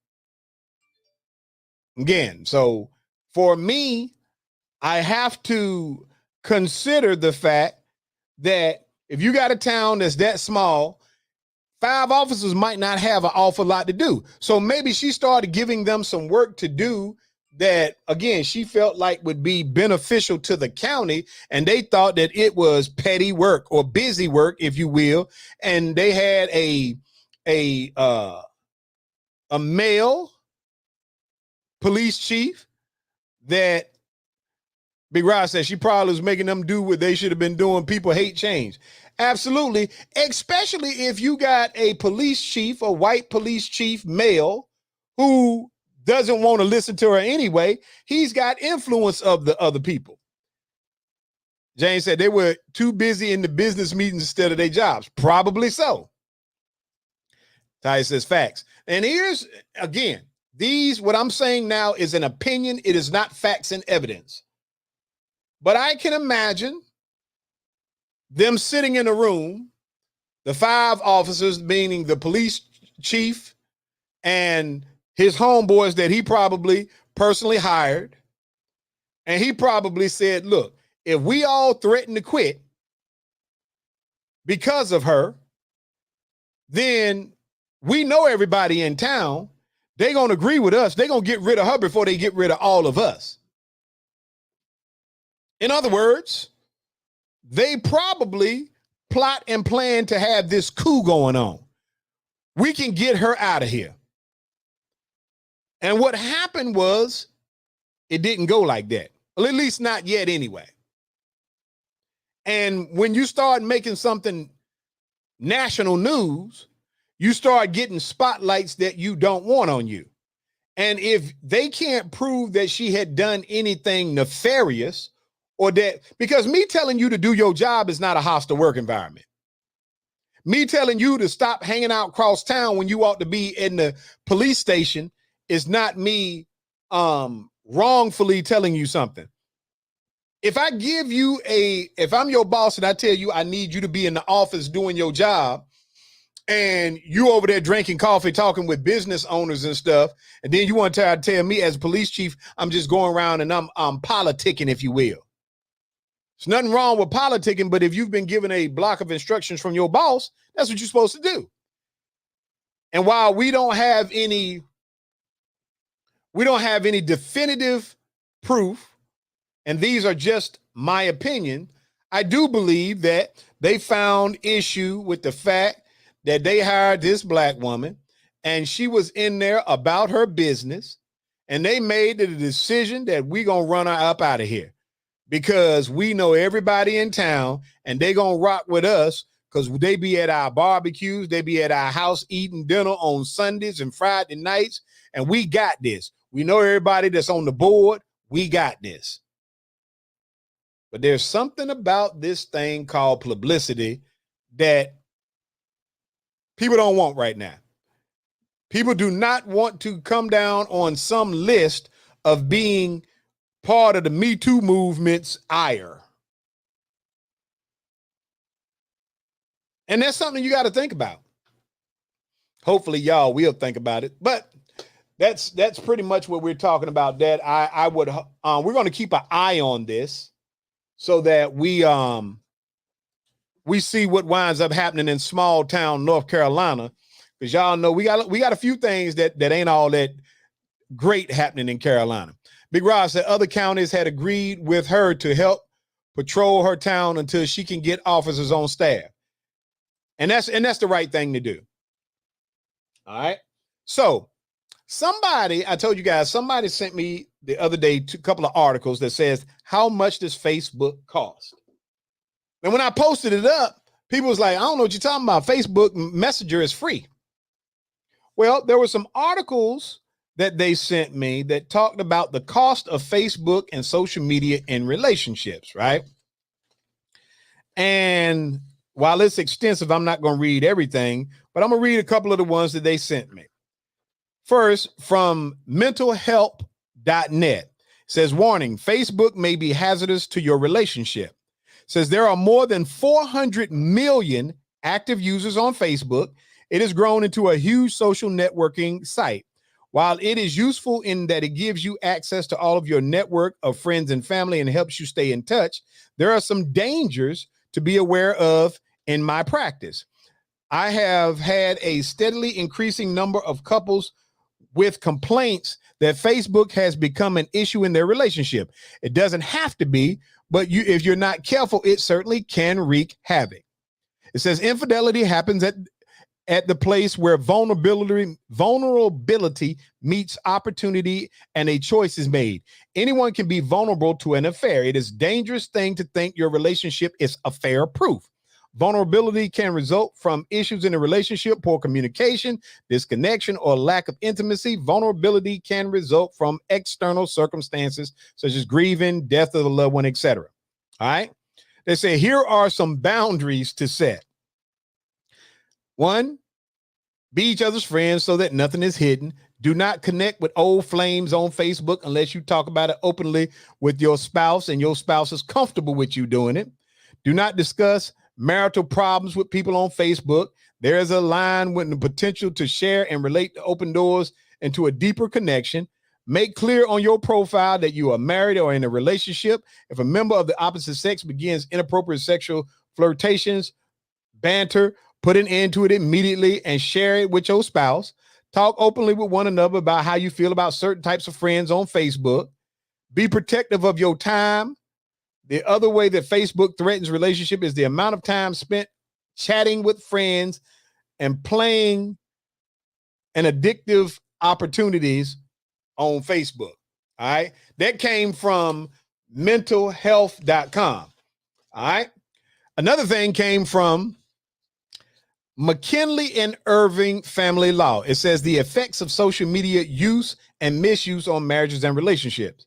Again, so for me, I have to consider the fact that if you got a town that's that small, 5 officers might not have an awful lot to do. So maybe she started giving them some work to do that, again, she felt like would be beneficial to the county, and they thought that it was petty work or busy work, if you will. And they had a male police chief that Big Rod said she probably was making them do what they should have been doing. People hate change. Absolutely. Especially if you got a police chief, a white police chief male, who doesn't want to listen to her anyway. He's got influence of the other people. James said they were too busy in the business meetings instead of their jobs. Probably so. Ty says facts. And here's, again, what I'm saying now is an opinion. It is not facts and evidence. But I can imagine them sitting in a room, the 5 officers, meaning the police chief and his homeboys that he probably personally hired. And he probably said, look, if we all threaten to quit because of her, then we know everybody in town, they're going to agree with us. They're going to get rid of her before they get rid of all of us. In other words, they probably plot and plan to have this coup going on. We can get her out of here. And what happened was it didn't go like that. Well, at least not yet anyway. And when you start making something national news, you start getting spotlights that you don't want on you. And if they can't prove that she had done anything nefarious, or that, because me telling you to do your job is not a hostile work environment. Me telling you to stop hanging out across town when you ought to be in the police station is not me wrongfully telling you something. If I give you if I'm your boss and I tell you I need you to be in the office doing your job, and you over there drinking coffee, talking with business owners and stuff, and then you want to tell me as police chief, I'm just going around and I'm politicking, if you will. There's nothing wrong with politicking, but if you've been given a block of instructions from your boss, that's what you're supposed to do. And while we don't have any definitive proof, and these are just my opinion, I do believe that they found issue with the fact that they hired this black woman and she was in there about her business, and they made the decision that we're going to run her up out of here because we know everybody in town and they going to rock with us because they be at our barbecues, they be at our house eating dinner on Sundays and Friday nights, and we got this. We know everybody that's on the board. We got this. But there's something about this thing called publicity that people don't want right now. People do not want to come down on some list of being part of the Me Too movement's ire. And that's something you got to think about. Hopefully y'all will think about it. But that's pretty much what we're talking about. That we're going to keep an eye on this so that we see what winds up happening in small town North Carolina, because y'all know we got a few things that ain't all that great happening in Carolina. Big Rod said other counties had agreed with her to help patrol her town until she can get officers on staff. And that's the right thing to do. All right. So I told you guys, somebody sent me the other day a couple of articles that says, how much does Facebook cost? And when I posted it up, people was like, I don't know what you're talking about. Facebook Messenger is free. Well, there were some articles that they sent me that talked about the cost of Facebook and social media in relationships, right? And while it's extensive, I'm not going to read everything, but I'm going to read a couple of the ones that they sent me. First, from mentalhealth.net, says, warning, Facebook may be hazardous to your relationship. Says there are more than 400 million active users on Facebook. It has grown into a huge social networking site. While it is useful in that it gives you access to all of your network of friends and family and helps you stay in touch, there are some dangers to be aware of in my practice. I have had a steadily increasing number of couples with complaints that Facebook has become an issue in their relationship. It doesn't have to be, but if you're not careful, it certainly can wreak havoc. It says infidelity happens at the place where vulnerability meets opportunity and a choice is made. Anyone can be vulnerable to an affair. It is a dangerous thing to think your relationship is affair proof. Vulnerability can result from issues in a relationship, poor communication, disconnection, or lack of intimacy. Vulnerability can result from external circumstances such as grieving, death of a loved one, etc. All right. They say here are some boundaries to set. 1, be each other's friends so that nothing is hidden. Do not connect with old flames on Facebook unless you talk about it openly with your spouse and your spouse is comfortable with you doing it. Do not discuss marital problems with people on Facebook. There is a line with the potential to share and relate to open doors into a deeper connection. Make clear on your profile that you are married or in a relationship. If a member of the opposite sex begins inappropriate sexual flirtations, banter, put an end to it immediately and share it with your spouse. Talk openly with one another about how you feel about certain types of friends on Facebook. Be protective of your time. The other way that Facebook threatens relationship is the amount of time spent chatting with friends and playing and addictive opportunities on Facebook. All right. That came from mentalhealth.com. All right. Another thing came from McKinley and Irving Family Law. It says the effects of social media use and misuse on marriages and relationships.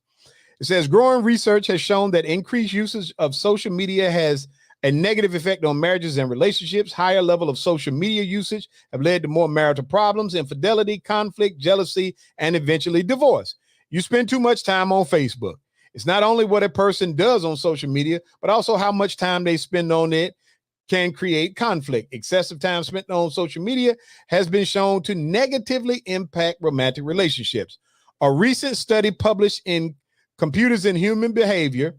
It says growing research has shown that increased usage of social media has a negative effect on marriages and relationships. Higher level of social media usage have led to more marital problems, infidelity, conflict, jealousy, and eventually divorce. You spend too much time on Facebook. It's not only what a person does on social media, but also how much time they spend on it can create conflict. Excessive time spent on social media has been shown to negatively impact romantic relationships. A recent study published in Computers and Human Behavior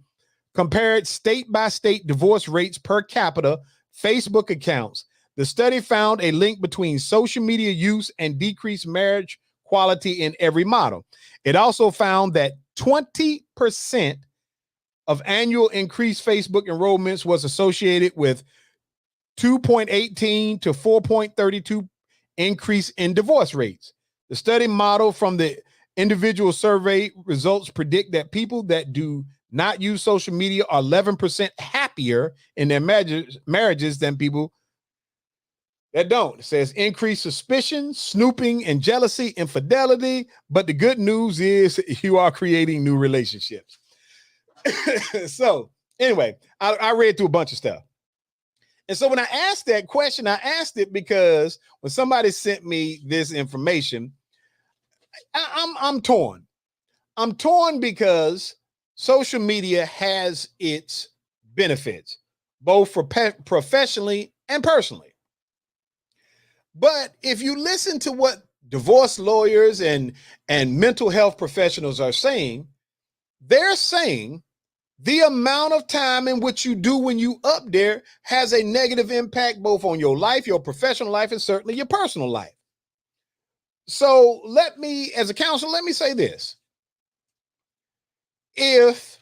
compared state-by-state divorce rates per capita Facebook accounts. The study found a link between social media use and decreased marriage quality in every model. It also found that 20% of annual increased Facebook enrollments was associated with 2.18 to 4.32 increase in divorce rates. The study model from the individual survey results predict that people that do not use social media are 11% happier in their marriages than people that don't. It says increased suspicion, snooping, and jealousy, infidelity. But the good news is you are creating new relationships. So anyway, I read through a bunch of stuff. And so when I asked that question, I asked it because when somebody sent me this information, I'm torn. I'm torn because social media has its benefits, both for professionally and personally. But if you listen to what divorce lawyers and mental health professionals are saying, they're saying the amount of time in which you do when you up there has a negative impact both on your life, your professional life, and certainly your personal life. So let me, as a counselor, let me say this. If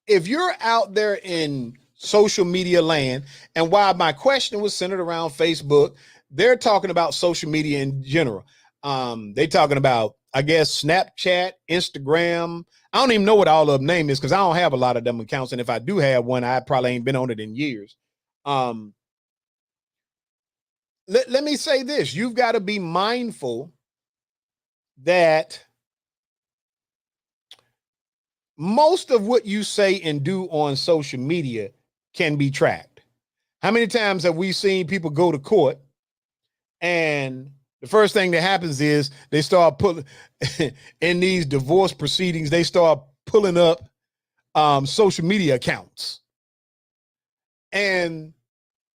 you're out there in social media land, and while my question was centered around Facebook, they're talking about social media in general. They're talking about, I guess, Snapchat, Instagram. I don't even know what all of them name is because I don't have a lot of them accounts. And if I do have one, I probably ain't been on it in years. Let me say this. You've got to be mindful that most of what you say and do on social media can be tracked. How many times have we seen people go to court and the first thing that happens is they start pulling in these divorce proceedings, they start pulling up social media accounts. And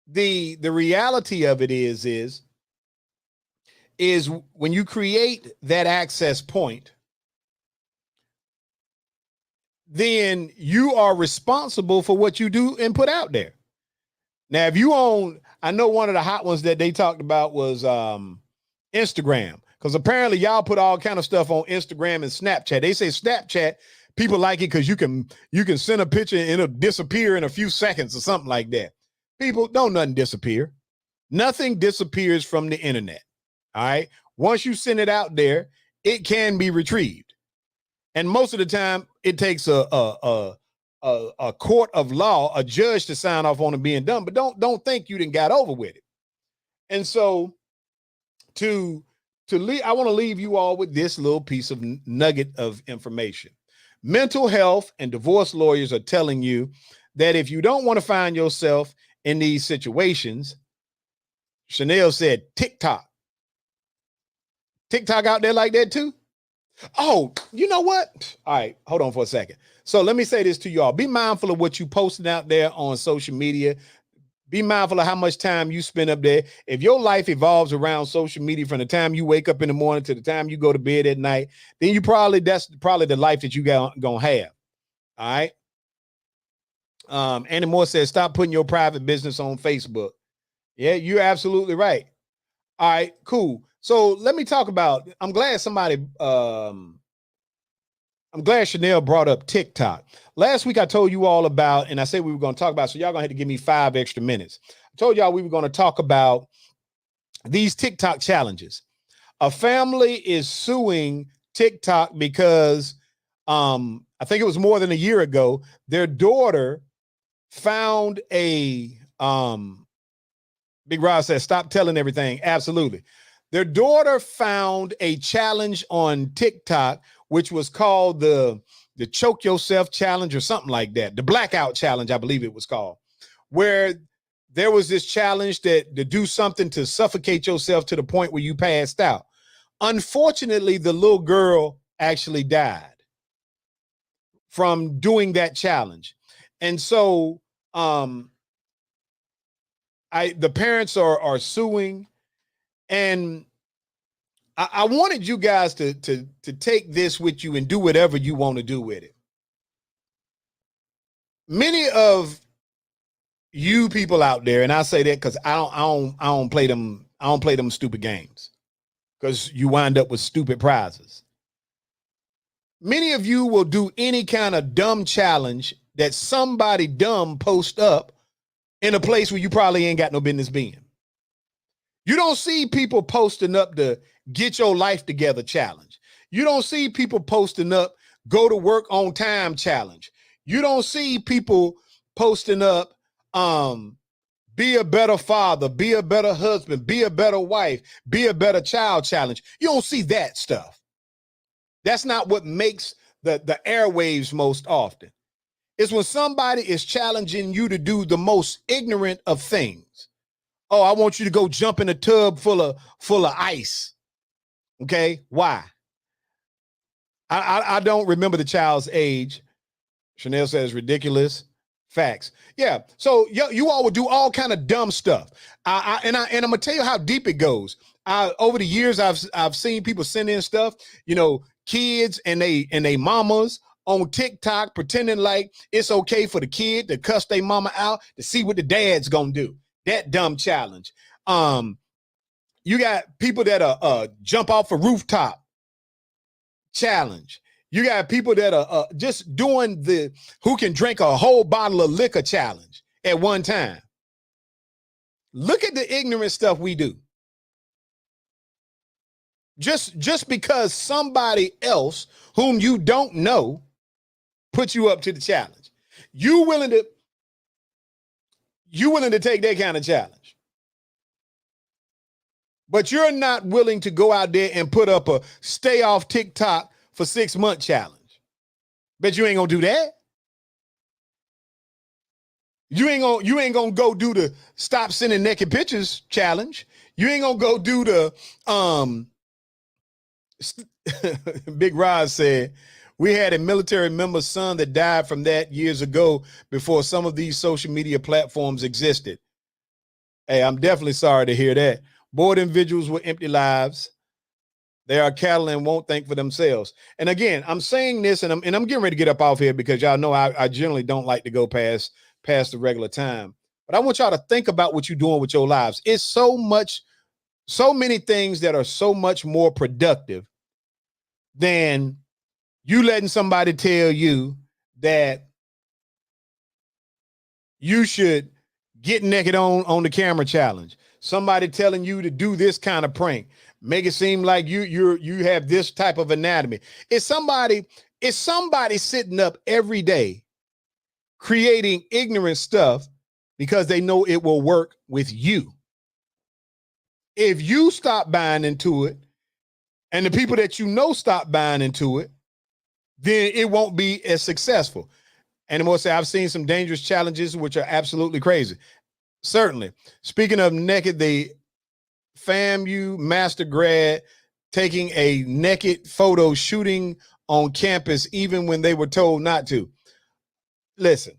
the reality of it is when you create that access point, then you are responsible for what you do and put out there. Now, if you own, I know one of the hot ones that they talked about was Instagram, because apparently y'all put all kind of stuff on Instagram and Snapchat. They say Snapchat, people like it because you can send a picture and it'll disappear in a few seconds or something like that. People, don't nothing disappear. Nothing disappears from the internet. All right. Once you send it out there, it can be retrieved. And most of the time, it takes a court of law, a judge to sign off on it being done. But don't think you done got over with it. And so to leave, I want to leave you all with this little piece of nugget of information. Mental health and divorce lawyers are telling you that if you don't want to find yourself in these situations, Chanel said TikTok out there like that too. Oh, you know what? All right, hold on for a second. So let me say this to y'all. Be mindful of what you posting out there on social media. Be mindful of how much time you spend up there. If your life evolves around social media from the time you wake up in the morning to the time you go to bed at night, then that's probably the life that you gonna have. All right. Annie Moore says, stop putting your private business on Facebook. Yeah, you're absolutely right. All right, cool. So let me talk about, I'm glad Chanel brought up TikTok. Last week I told you all about, and I said we were going to talk about, so y'all going to have to give me 5 extra minutes. I told y'all we were going to talk about these TikTok challenges. A family is suing TikTok because I think it was more than a year ago, their daughter found a Big Rod says, stop telling everything. Absolutely. Their daughter found a challenge on TikTok, which was called the choke yourself challenge or something like that. The blackout challenge, I believe it was called, where there was this challenge to do something to suffocate yourself to the point where you passed out. Unfortunately, the little girl actually died from doing that challenge. And so the parents are suing, and I wanted you guys to take this with you and do whatever you want to do with it. Many of you people out there, and I say that because I don't play them stupid games, because you wind up with stupid prizes. Many of you will do any kind of dumb challenge that somebody dumb post up in a place where you probably ain't got no business being. You don't see people posting up the get your life together challenge. You don't see people posting up go to work on time challenge. You don't see people posting up be a better father, be a better husband, be a better wife, be a better child challenge. You don't see that stuff. That's not what makes the airwaves most often. It's when somebody is challenging you to do the most ignorant of things. Oh, I want you to go jump in a tub full of ice. Okay, why? I don't remember the child's age. Chanel says ridiculous. Facts. Yeah. So you all would do all kind of dumb stuff. And I'm gonna tell you how deep it goes. Over the years, I've seen people send in stuff. You know, kids and they mamas on TikTok pretending like it's okay for the kid to cuss their mama out to see what the dad's gonna do. That dumb challenge. You got people that jump off a rooftop challenge. You got people that are just doing the who can drink a whole bottle of liquor challenge at one time. Look at the ignorant stuff we do. Just because somebody else whom you don't know put you up to the challenge. You willing to take that kind of challenge. But you're not willing to go out there and put up a stay off TikTok for 6-month challenge. Bet you ain't gonna do that. You ain't gonna go do the stop sending naked pictures challenge. You ain't gonna go do the Big Rod said, we had a military member's son that died from that years ago before some of these social media platforms existed. Hey, I'm definitely sorry to hear that. Bored individuals with empty lives. They are cattle and won't think for themselves. And again, I'm saying this, and I'm getting ready to get up off here because y'all know I generally don't like to go past the regular time. But I want y'all to think about what you're doing with your lives. It's so many things that are so much more productive than you letting somebody tell you that you should get naked on the camera challenge. Somebody telling you to do this kind of prank, make it seem like you have this type of anatomy. It's somebody sitting up every day creating ignorant stuff because they know it will work with you. If you stop buying into it, and the people that you know stop buying into it, then it won't be as successful. And more say, I've seen some dangerous challenges which are absolutely crazy. Certainly. Speaking of naked, the FAMU master grad taking a naked photo shooting on campus even when they were told not to. Listen,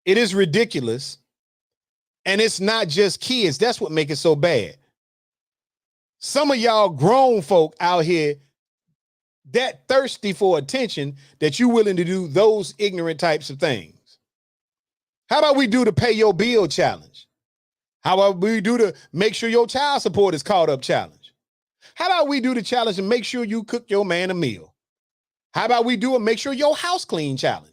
it is ridiculous. And it's not just kids. That's what makes it so bad. Some of y'all grown folk out here that thirsty for attention that you're willing to do those ignorant types of things. How about we do the pay your bill challenge? How about we do the make sure your child support is caught up challenge? How about we do the challenge and make sure you cook your man a meal? How about we do a make sure your house clean challenge?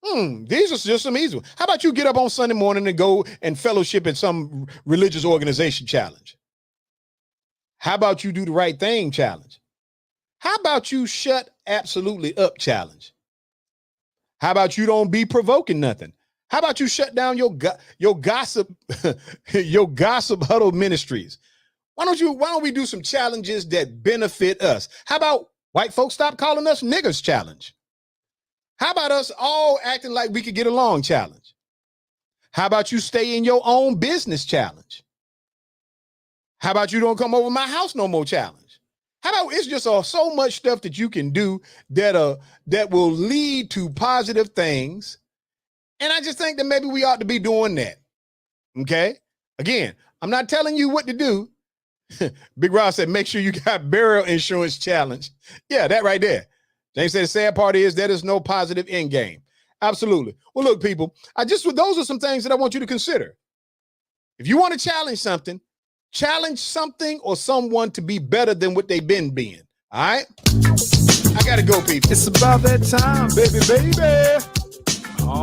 These are just some easy ones. How about you get up on Sunday morning and go and fellowship in some religious organization challenge? How about you do the right thing challenge? How about you shut absolutely up challenge? How about you don't be provoking nothing? How about you shut down your gossip, your gossip huddle ministries? Why don't we do some challenges that benefit us? How about white folks stop calling us niggers challenge? How about us all acting like we could get along challenge? How about you stay in your own business challenge? How about you don't come over my house no more challenge? How about it's just so much stuff that you can do that will lead to positive things. And I just think that maybe we ought to be doing that. Okay. Again, I'm not telling you what to do. Big Rob said, make sure you got burial insurance challenge. Yeah, that right there. James said the sad part is there is no positive end game. Absolutely. Well, look, people, those are some things that I want you to consider. If you want to challenge something or someone to be better than what they've been being. All right. I got to go, people. It's about that time, baby.